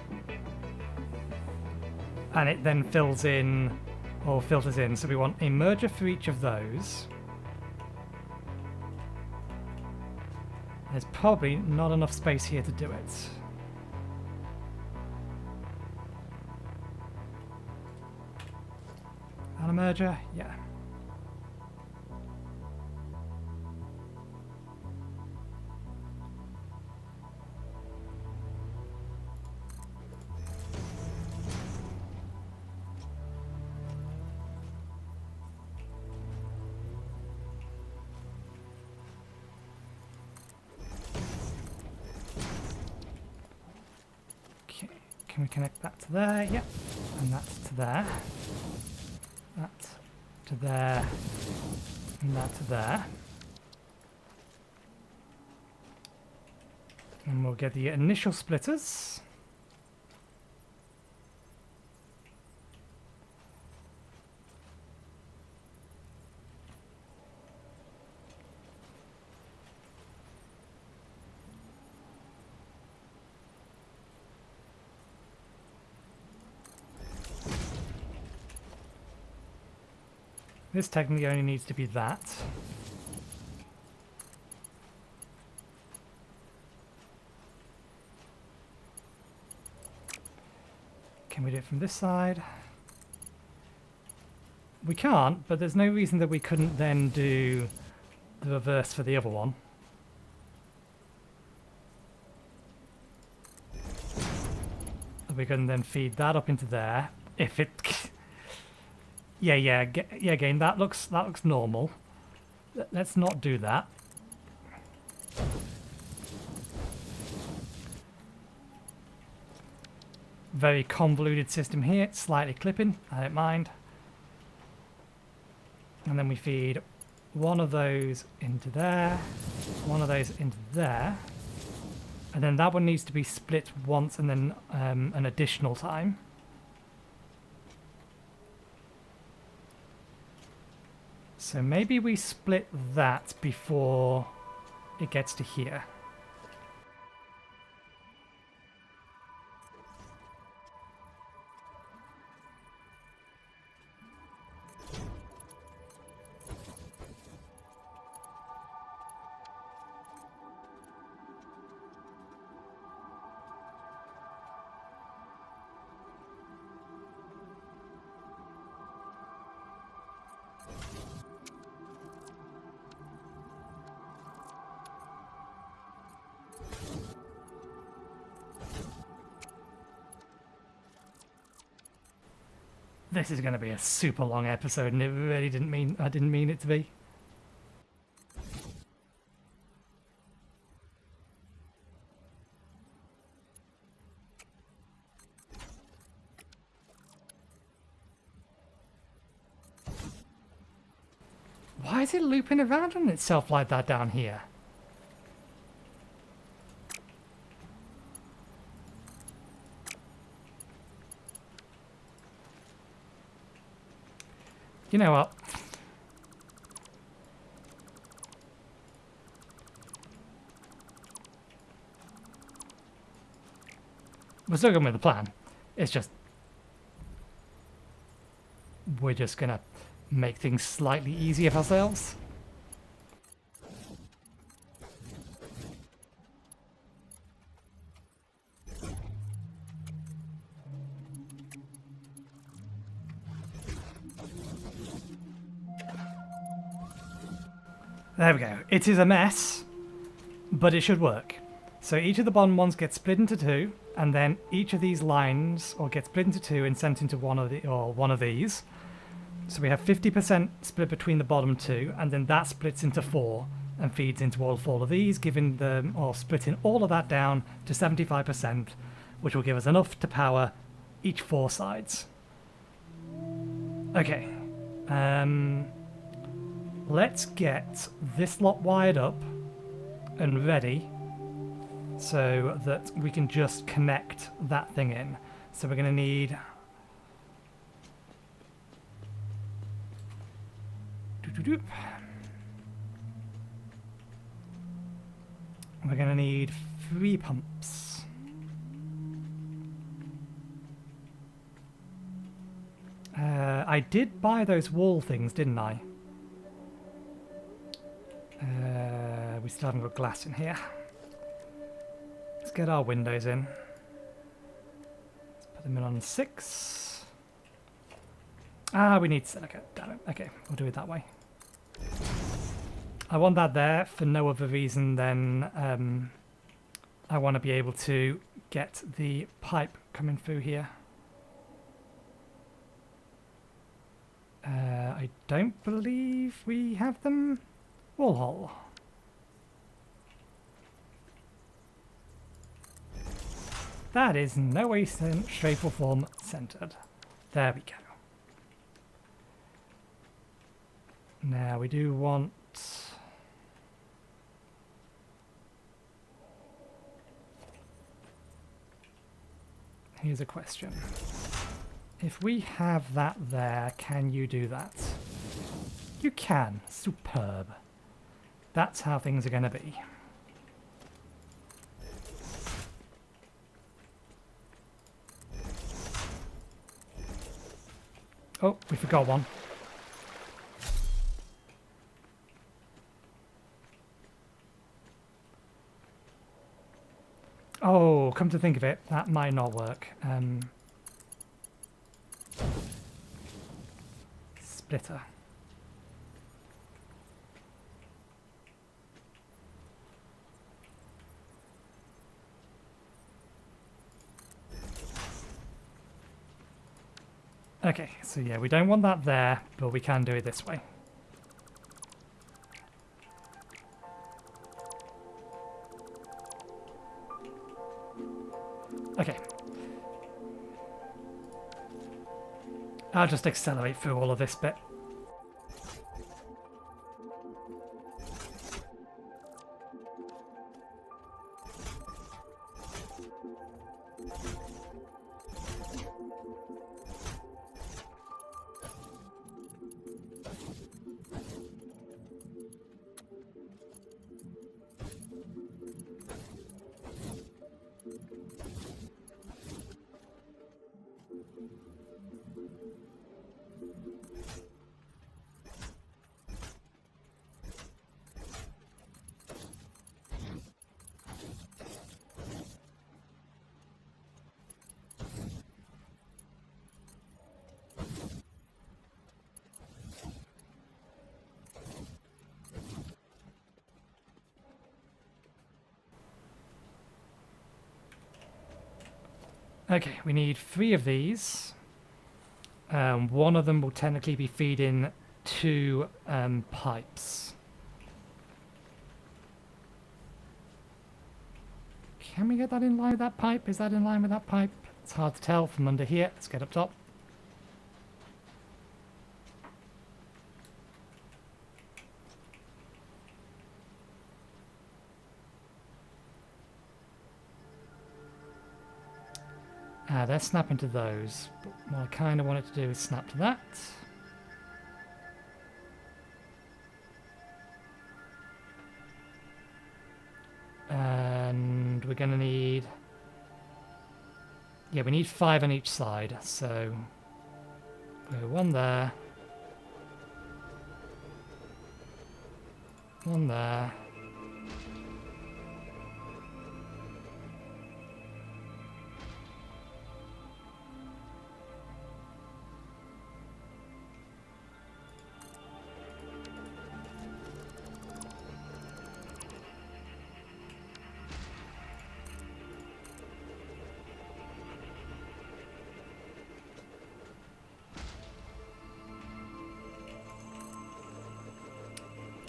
and it then fills in or filters in. So we want a merger for each of those. There's probably not enough space here to do it. And a merger, yeah. Okay, can we connect that to there? Yep, and that's to there. That to there, And that to there. And we'll get the initial splitters. This technically only needs to be that. Can we do it from this side? We can't, but there's no reason that we couldn't then do the reverse for the other one. We can then feed that up into there. If it... yeah, again, that looks normal. Let's not do that. Very convoluted system here, it's slightly clipping, I don't mind. And then we feed one of those into there, one of those into there. And then that one needs to be split once and then an additional time. So maybe we split that before it gets to here. This is going to be a super long episode, and it really I didn't mean it to be. Why is it looping around on itself like that down here? You know what? We're still going with the plan. It's just... we're just gonna make things slightly easier for ourselves. There we go. It is a mess, but it should work. So each of the bottom ones gets split into two, and then each of these lines or gets split into two and sent into one of these. So we have 50% split between the bottom two, and then that splits into four and feeds into all four of these, giving them or splitting all of that down to 75%, which will give us enough to power each four sides. Okay. Let's get this lot wired up and ready so that we can just connect that thing in. So we're going to need... we're going to need 3 pumps. I did buy those wall things, didn't I? We still haven't got glass in here. Let's get our windows in. Let's put them in on 6. Ah, we need silica. Damn it. Okay, we'll do it that way. I want that there for no other reason than I want to be able to get the pipe coming through here. I don't believe we have them. Wall hole. That is no way, shape or form centered. There we go. Now we do want... Here's a question. If we have that there, can you do that? You can. Superb. That's how things are going to be. Oh, we forgot one. Oh, come to think of it, that might not work. Splitter. Okay, so yeah, we don't want that there, but we can do it this way. Okay. I'll just accelerate through all of this bit. Okay, we need 3 of these. One of them will technically be feeding 2 pipes. Can we get that in line with that pipe? Is that in line with that pipe? It's hard to tell from under here. Let's get up top. They're snapping to those, but what I kind of want it to do is snap to that. And we're going to need... Yeah, we need 5 on each side, so... Go 1 there. 1 there.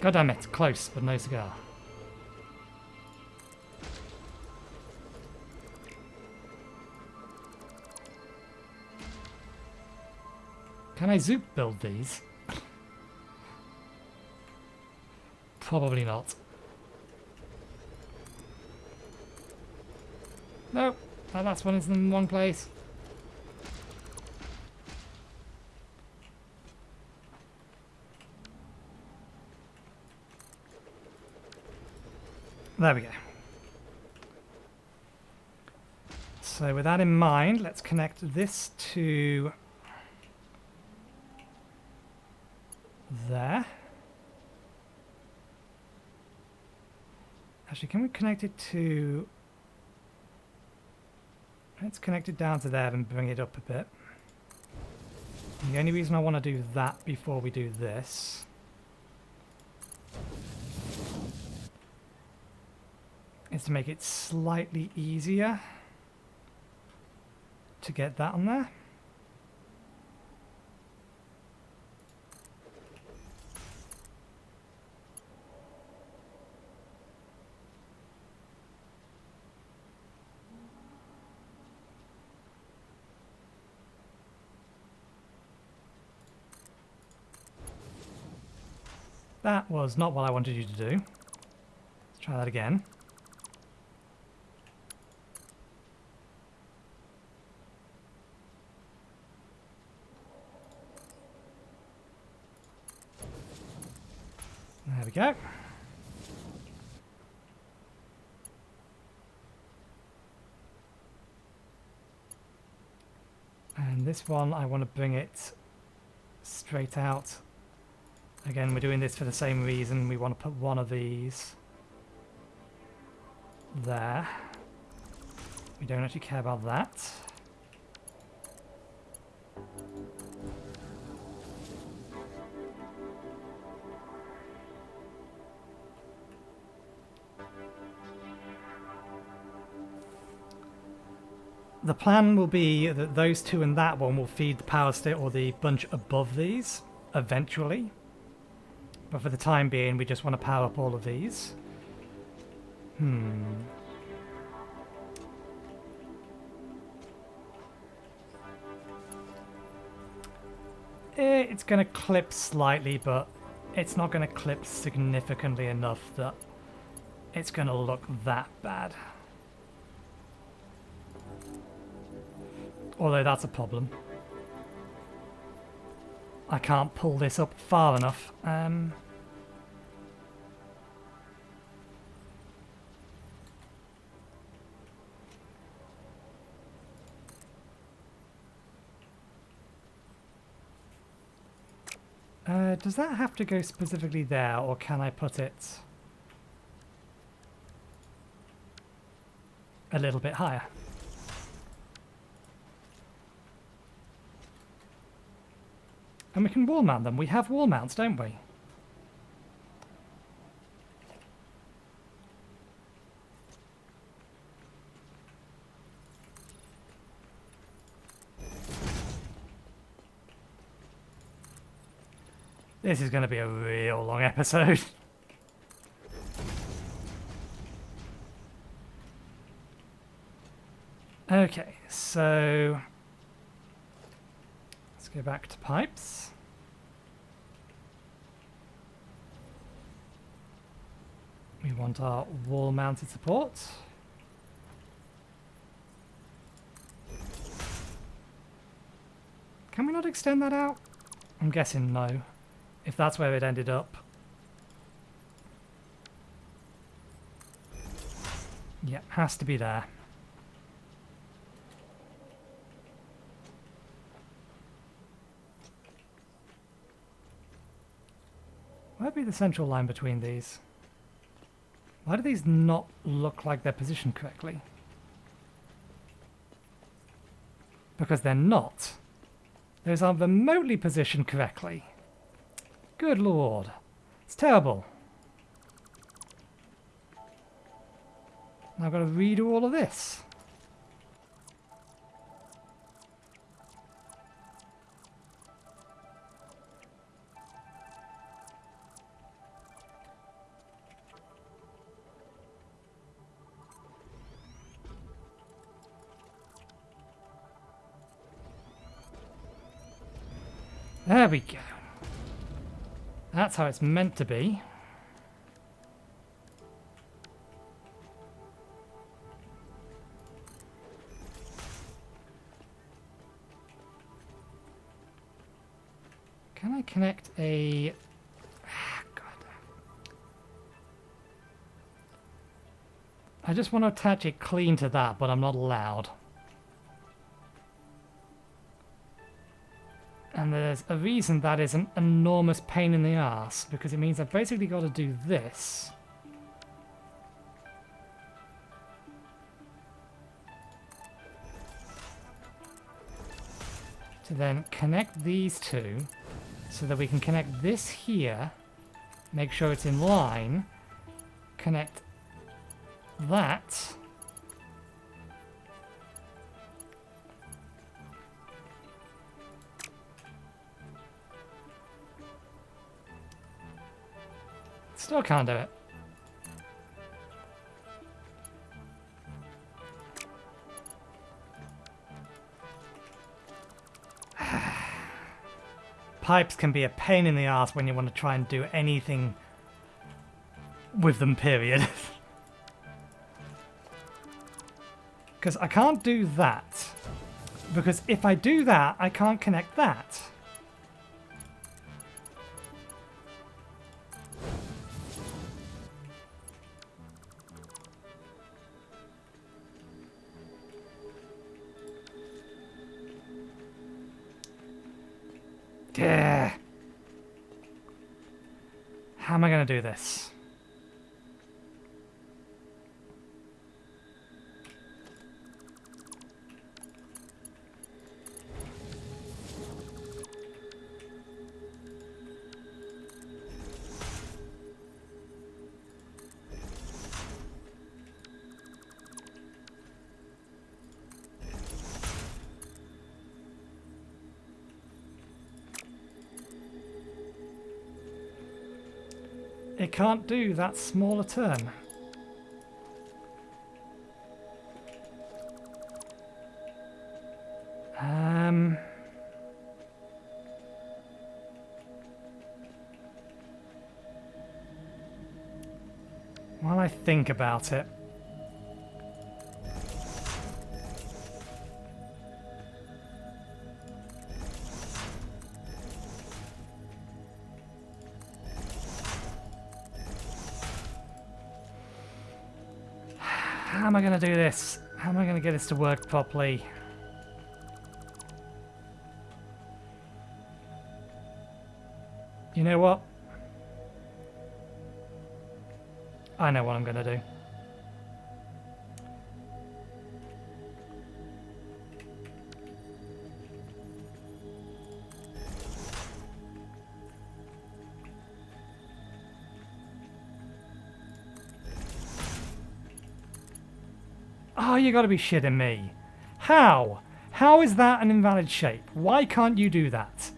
God damn it, close, but no cigar. Can I zoop build these? Probably not. Nope, that last one is in one place. There we go. So with that in mind, let's connect this to there. Actually, can we connect it to... Let's connect it down to there and bring it up a bit. The only reason I want to do that before we do this is to make it slightly easier to get that on there. That was not what I wanted you to do. Let's try that again. There we go. And this one, I want to bring it straight out. Again, we're doing this for the same reason. We want to put one of these there. We don't actually care about that. The plan will be that those two and that one will feed the power state or the bunch above these eventually. But for the time being, we just want to power up all of these. It's going to clip slightly, but it's not going to clip significantly enough that it's going to look that bad. Although that's a problem. I can't pull this up far enough. Does that have to go specifically there, or can I put it a little bit higher? And we can wall mount them. We have wall mounts, don't we? This is going to be a real long episode. Okay, so let's go back to pipes. We want our wall-mounted support. Can we not extend that out? I'm guessing no, if that's where it ended up. Yep, has to be there. Where'd be the central line between these? Why do these not look like they're positioned correctly? Because they're not. Those are remotely positioned correctly. Good lord. It's terrible. Now I've got to redo all of this. There we go. That's how it's meant to be. Can I connect a... God. I just want to attach it clean to that, but I'm not allowed. And there's a reason that is an enormous pain in the ass, because it means I've basically got to do this. To then connect these two, so that we can connect this here, make sure it's in line, connect that. Still can't do it. Pipes can be a pain in the ass when you want to try and do anything with them, period. Because I can't do that. Because if I do that, I can't connect that. Yeah. How am I going to do this? It can't do that smaller turn. While I think about it. How am I going to do this? How am I going to get this to work properly? You know what? I know what I'm going to do. Oh, you gotta be shitting me. How? How is that an invalid shape? Why can't you do that?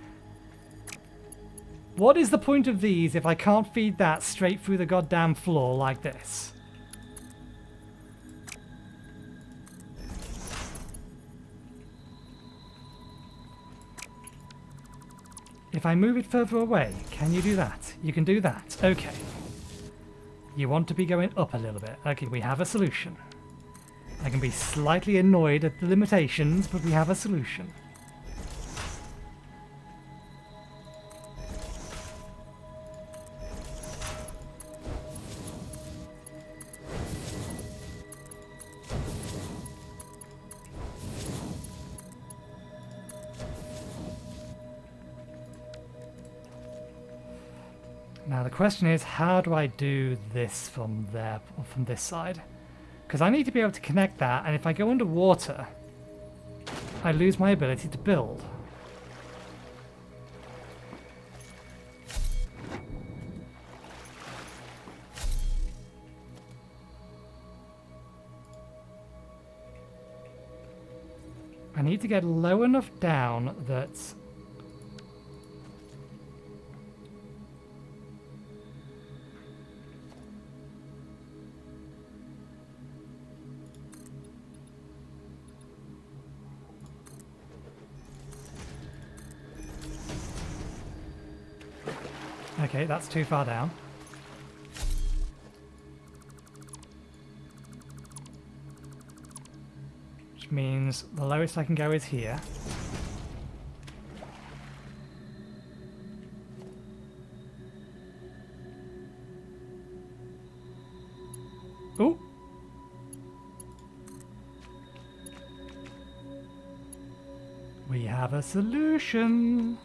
What is the point of these if I can't feed that straight through the goddamn floor like this? If I move it further away, can you do that? You can do that. Okay. You want to be going up a little bit. Okay, we have a solution. I can be slightly annoyed at the limitations, but we have a solution. Now the question is, how do I do this from there, or from this side? Because I need to be able to connect that, and if I go underwater, I lose my ability to build. I need to get low enough down that okay, that's too far down. Which means the lowest I can go is here. Ooh! We have a solution!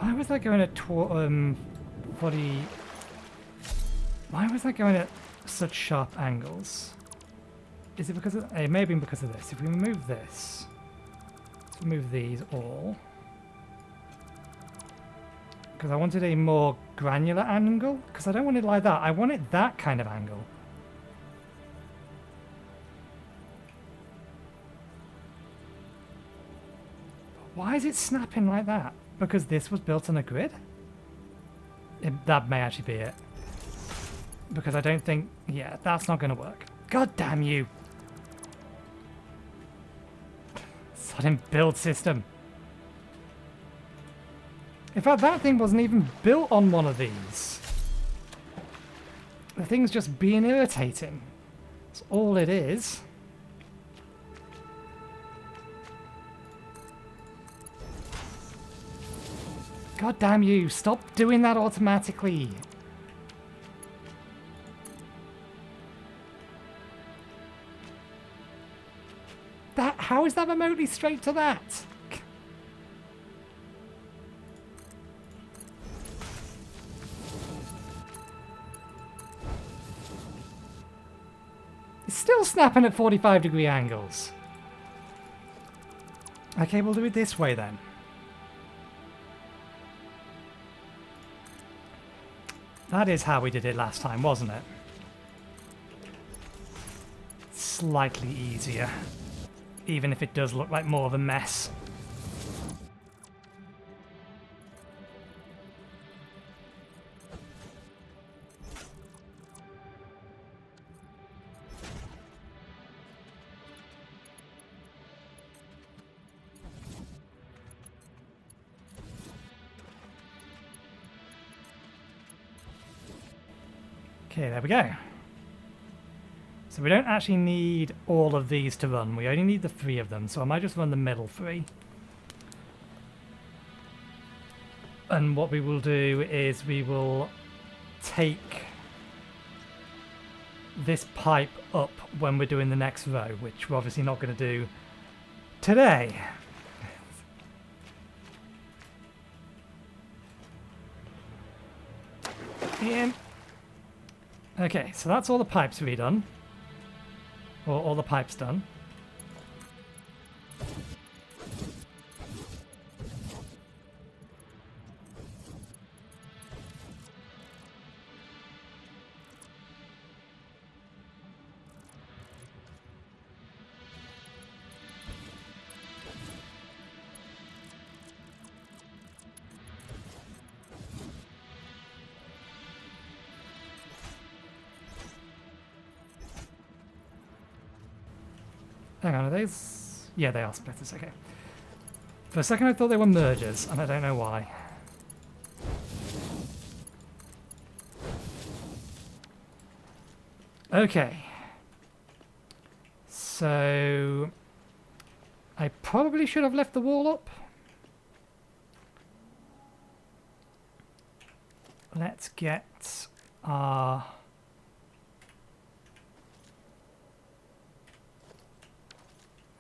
Why was that going at 40? Why was that going at such sharp angles? Is it because of... It may have been because of this. If we remove this, let's remove these all. Because I wanted a more granular angle. Because I don't want it like that. I want it that kind of angle. Why is it snapping like that? Because this was built on a grid? That may actually be it. Because I don't think... Yeah, that's not going to work. God damn you! Sudden build system. In fact, that thing wasn't even built on one of these. The thing's just being irritating. That's all it is. God damn you, stop doing that automatically. How is that remotely straight to that? It's still snapping at 45-degree angles. Okay, we'll do it this way then. That is how we did it last time, wasn't it? Slightly easier. Even if it does look like more of a mess. Okay, there we go. So we don't actually need all of these to run. We only need the 3 of them. So I might just run the middle 3. And what we will do is we will take this pipe up when we're doing the next row, which we're obviously not going to do today. In. Okay, so that's all the pipes redone. Or all the pipes done. Hang on, are these... Yeah, they are splitters, okay. For a second I thought they were mergers, and I don't know why. Okay. So... I probably should have left the wall up. Let's get our...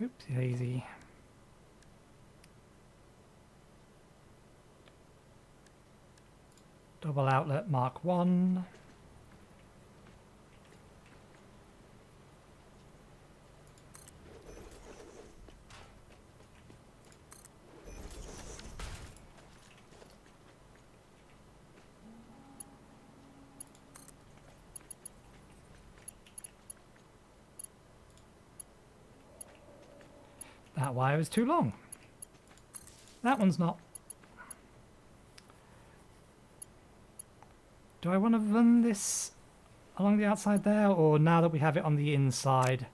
Oopsie daisy. Double outlet Mark 1. That wire is too long. That one's not. Do I want to run this along the outside there, or now that we have it on the inside?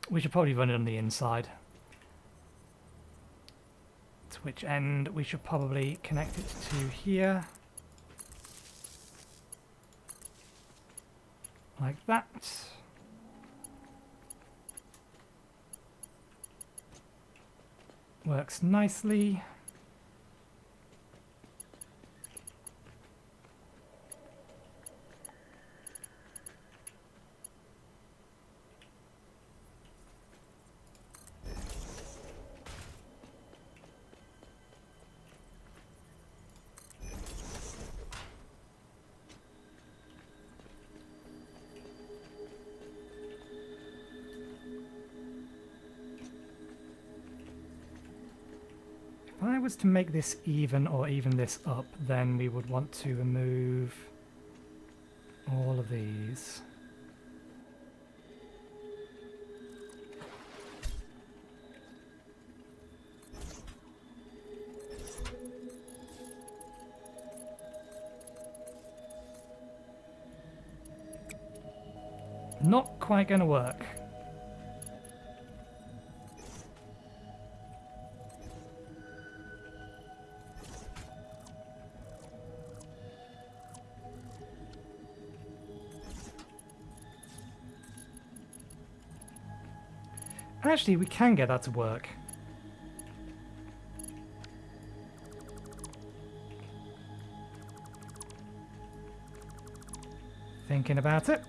We should probably run it on the inside. To which end we should probably connect it to here. Like that. Works nicely. I was to make this even or even this up, then we would want to remove all of these. Not quite going to work. Actually, we can get that to work. Thinking about it.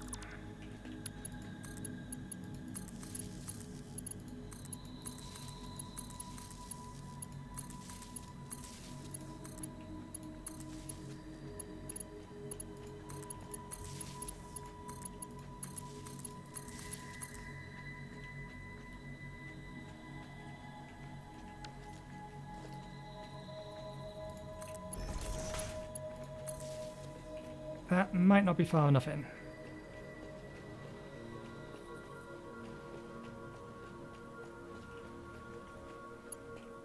That might not be far enough in.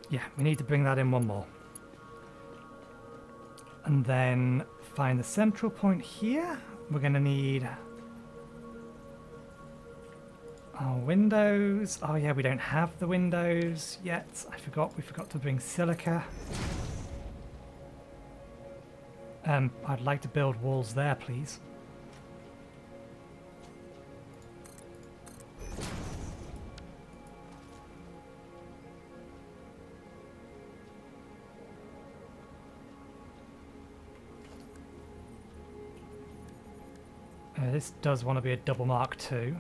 Yeah, we need to bring that in one more. And then find the central point here. We're going to need our windows. Oh yeah, we don't have the windows yet. We forgot to bring silica. I'd like to build walls there, please. This does want to be a double mark too.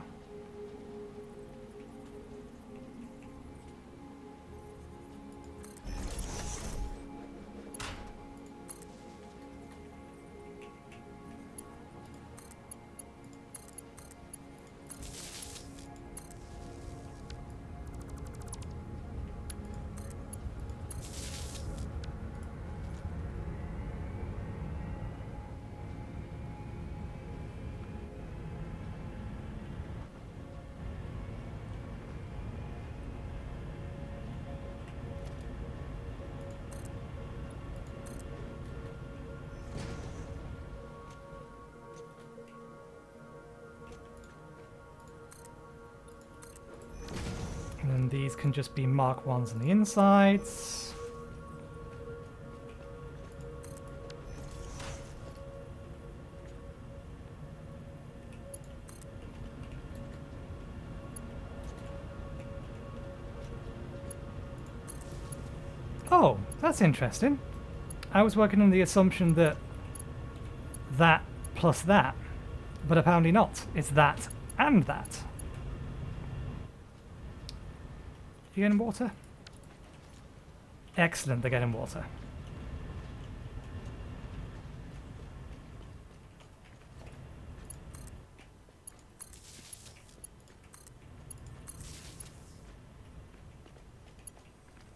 And then these can just be Mark 1s on the insides. Oh, that's interesting. I was working on the assumption that that plus that, but apparently not. It's that and that. You getting water? Excellent, they're getting water.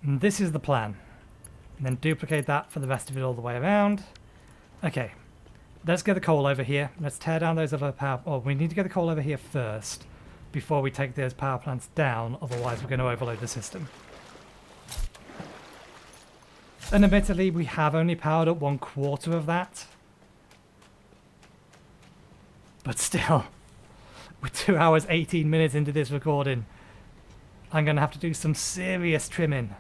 And this is the plan. And then duplicate that for the rest of it all the way around. Okay, let's get the coal over here. Let's tear down those other power... Oh, we need to get the coal over here first before we take those power plants down, otherwise we're going to overload the system. And admittedly, we have only powered up 1/4 of that. But still, we're 2 hours 18 minutes into this recording. I'm going to have to do some serious trimming.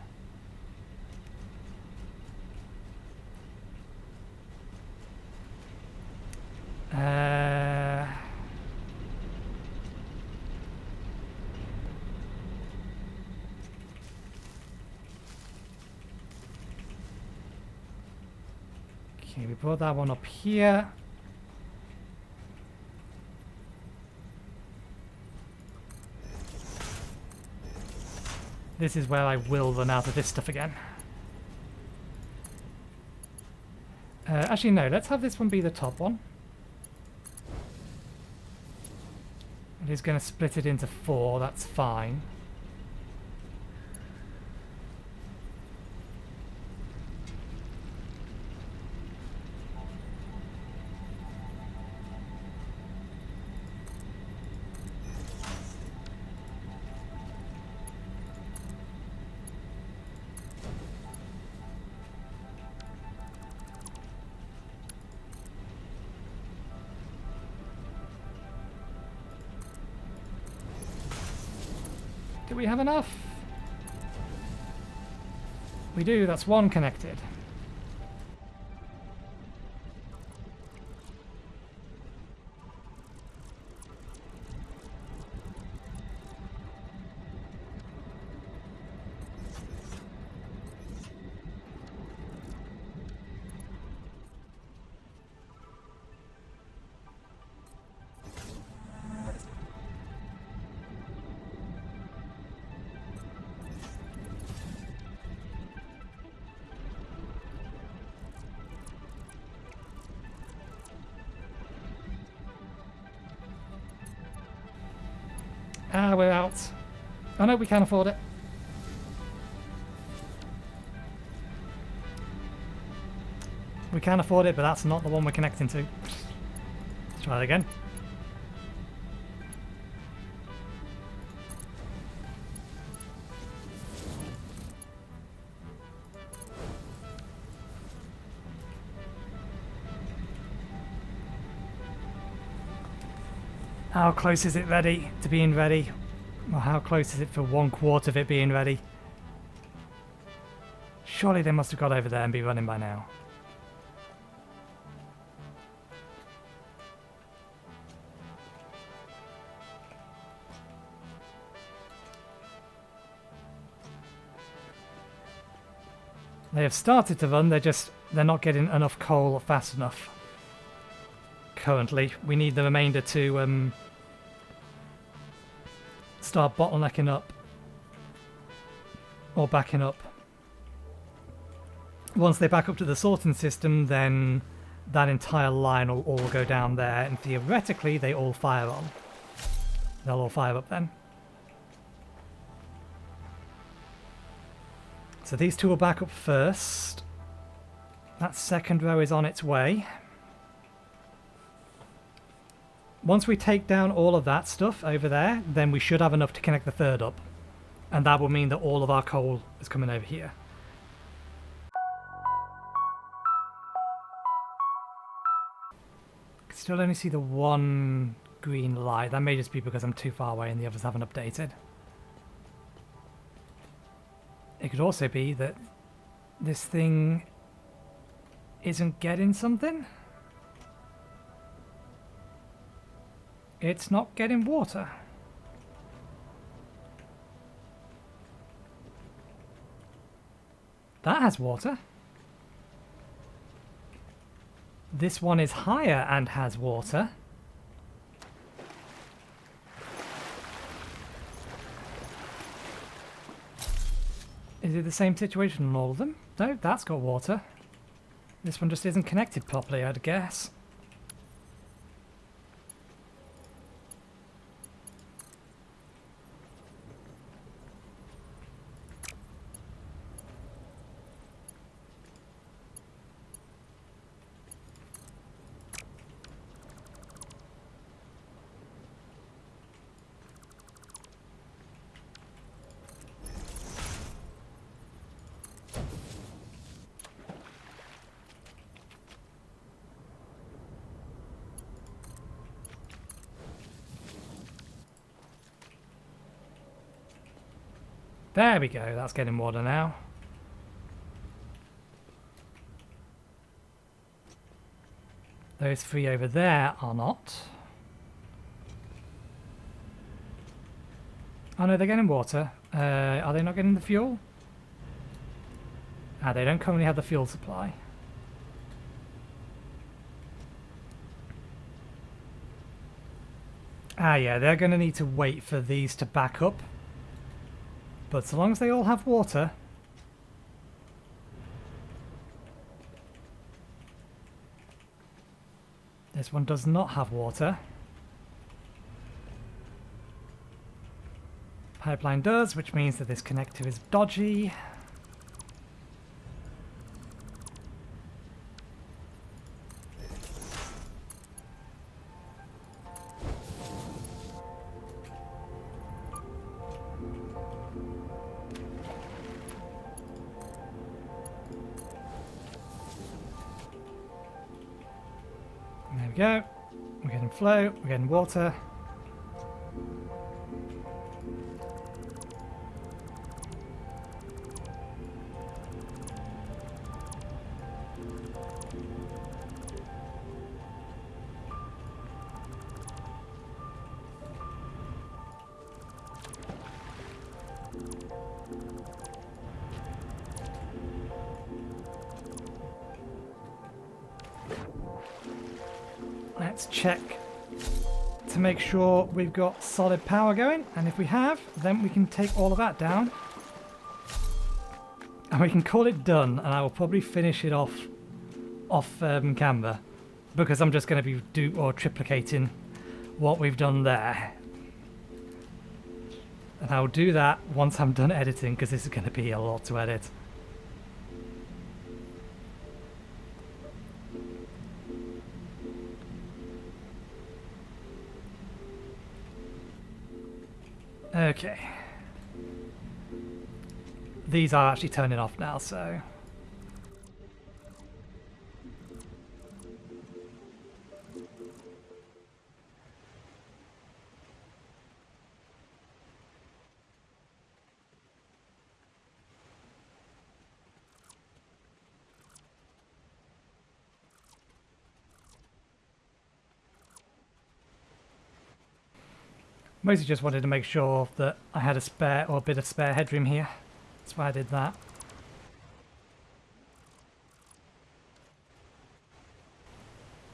Okay, we brought that one up here. This is where I will run out of this stuff again. Actually, no, let's have this one be the top one. It is going to split it into 4, that's fine. we have enough? We do, that's one connected. Ah, we're out. Oh no, we can't afford it. We can afford it, but that's not the one we're connecting to. Let's try that again. How close is it ready to being ready? Or how close is it for 1/4 of it being ready? Surely they must have got over there and be running by now. They have started to run, they're not getting enough coal fast enough. Currently, we need the remainder to start bottlenecking up or backing up. Once they back up to the sorting system, then that entire line will all go down there, and theoretically they all fire on. They'll all fire up then. So these two will back up first. That second row is on its way. Once we take down all of that stuff over there, then we should have enough to connect the third up. And that will mean that all of our coal is coming over here. I can still only see the one green light. That may just be because I'm too far away and the others haven't updated. It could also be that this thing isn't getting something. It's not getting water. That has water. This one is higher and has water. Is it the same situation on all of them? No, that's got water. This one just isn't connected properly, I'd guess. There we go, that's getting water now. Those three over there are not. Oh no, they're getting water. Are they not getting the fuel? Ah, they don't currently have the fuel supply. Ah yeah, they're going to need to wait for these to back up. But so long as they all have water... This one does not have water. Pipeline does, which means that this connector is dodgy. There we go. We're getting flow, we're getting water. let's check to make sure we've got solid power going, and if we have, then we can take all of that down. And we can call it done, and I will probably finish it off camera, because I'm just going to be triplicating what we've done there. And I'll do that once I'm done editing, because this is going to be a lot to edit. Okay. These are actually turning off now, so... Mostly just wanted to make sure that I had a spare or a bit of spare headroom here. That's why I did that.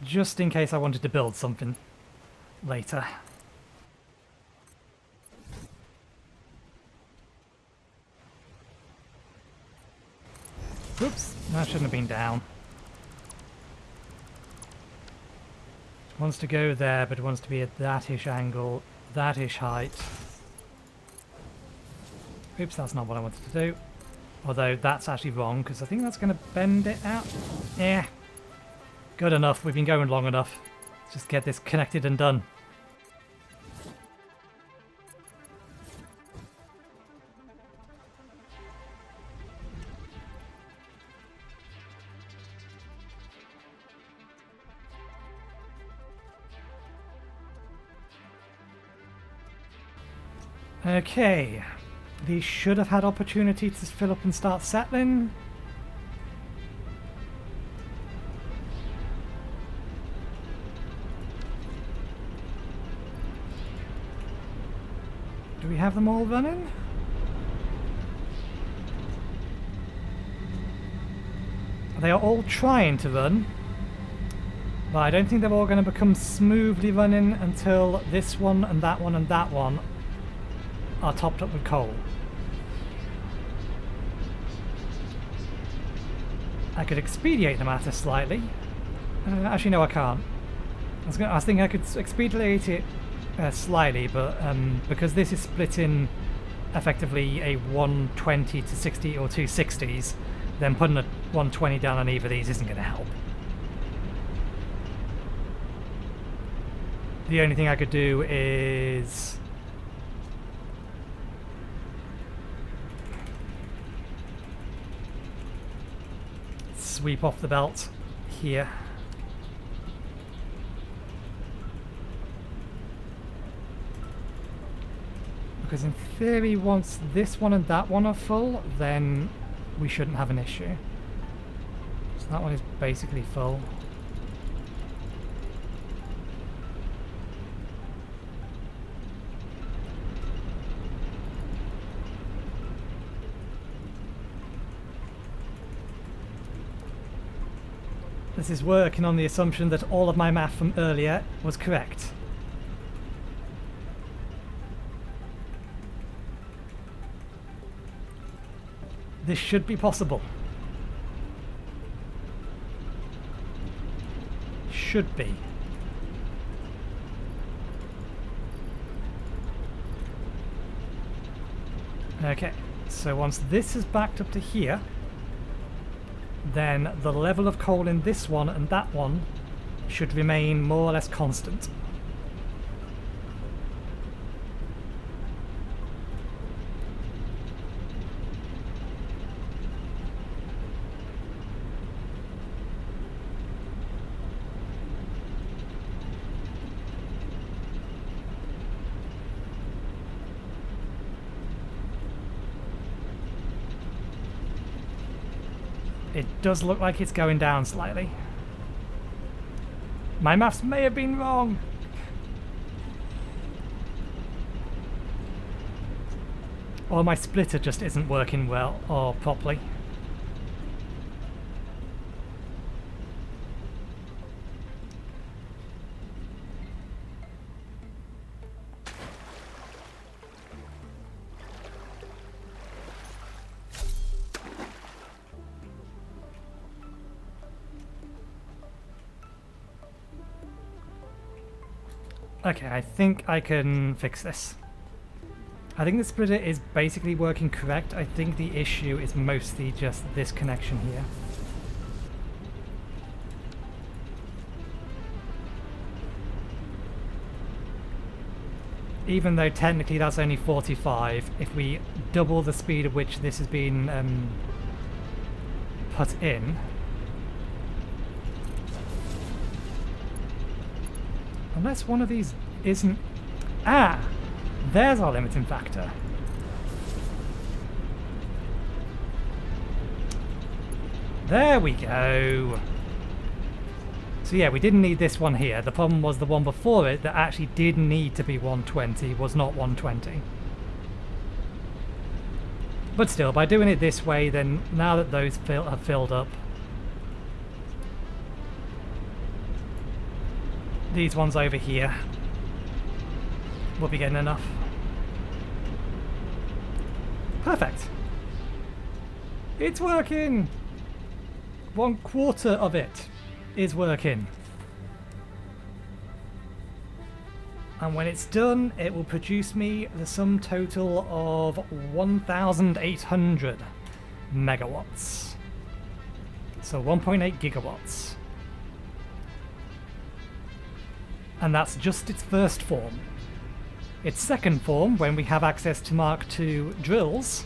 Just in case I wanted to build something later. Oops, that shouldn't have been down. It wants to go there, but it wants to be at that-ish angle. That-ish height. Oops, that's not what I wanted to do. Although that's actually wrong, because I think that's going to bend it out. Yeah. Good enough, we've been going long enough. Let's just get this connected and done. Okay, these should have had opportunity to fill up and start settling. Do we have them all running? They are all trying to run, but I don't think they're all going to become smoothly running until this one and that one and that one are topped up with coal. I could expedite the matter slightly. Actually, no, I can't. I was thinking I could expedite it slightly, but because this is split in effectively a 120 to 60 or two 60s, then putting a 120 down on either of these isn't going to help. The only thing I could do is sweep off the belt here. Because in theory, once this one and that one are full, then we shouldn't have an issue. So that one is basically full. This is working on the assumption that all of my math from earlier was correct. This should be possible. Should be. Okay, so once this is backed up to here, then the level of coal in this one and that one should remain more or less constant. It does look like it's going down slightly. My maths may have been wrong. Or my splitter just isn't working well or properly. Okay, I think I can fix this. I think the splitter is basically working correct. I think the issue is mostly just this connection here. Even though technically that's only 45, if we double the speed at which this has been put in, unless one of these isn't... Ah! There's our limiting factor. There we go. So yeah, we didn't need this one here. The problem was the one before it that actually did need to be 120 was not 120. But still, by doing it this way, then now that those have filled up, these ones over here will be getting enough. Perfect. It's working! 1/4 of it is working. And when it's done, it will produce me the sum total of 1,800 megawatts. So 1.8 gigawatts. And that's just its first form. Its second form, when we have access to Mark II drills,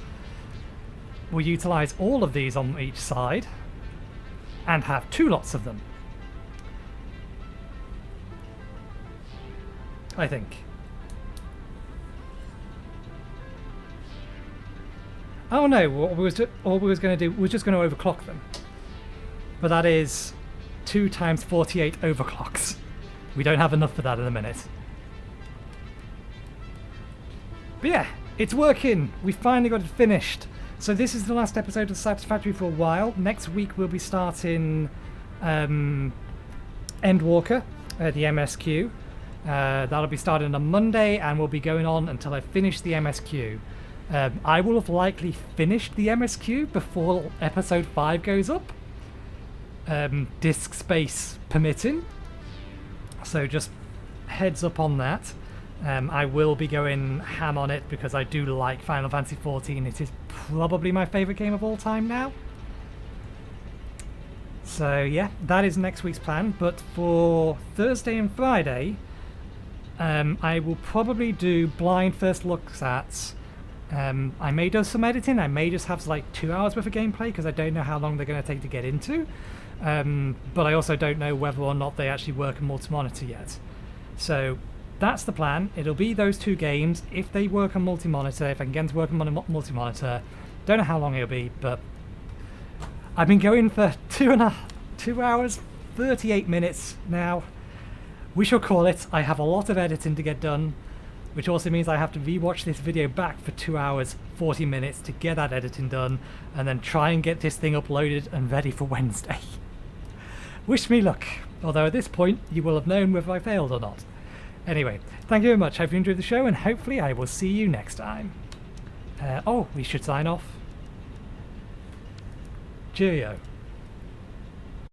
we'll utilize all of these on each side and have 2 lots of them. I think. Oh no, all we was going to do was just going to overclock them. But that is 2 times 48 overclocks. We don't have enough for that in a minute. But yeah, it's working. We finally got it finished. So this is the last episode of Satisfactory for a while. Next week we'll be starting Endwalker, the MSQ. That'll be starting on Monday and will be going on until I finish the MSQ. I will have likely finished the MSQ before episode 5 goes up. Disk space permitting. So just heads up on that. I will be going ham on it because I do like Final Fantasy XIV. It is probably my favourite game of all time now. So yeah, that is next week's plan. But for Thursday and Friday, I will probably do blind first looks at. I may do some editing. I may just have like 2 hours worth of gameplay because I don't know how long they're going to take to get into. But I also don't know whether or not they actually work in multi-monitor yet. So that's the plan. It'll be those 2 games. If they work on multi-monitor, if I can get them to work on multi-monitor, don't know how long it'll be, but I've been going for 2 hours, 38 minutes now. We shall call it. I have a lot of editing to get done, which also means I have to rewatch this video back for 2 hours, 40 minutes to get that editing done, and then try and get this thing uploaded and ready for Wednesday. Wish me luck, although at this point you will have known whether I failed or not. Anyway, thank you very much. Hope you enjoyed the show, and hopefully I will see you next time. Oh, we should sign off. Cheerio.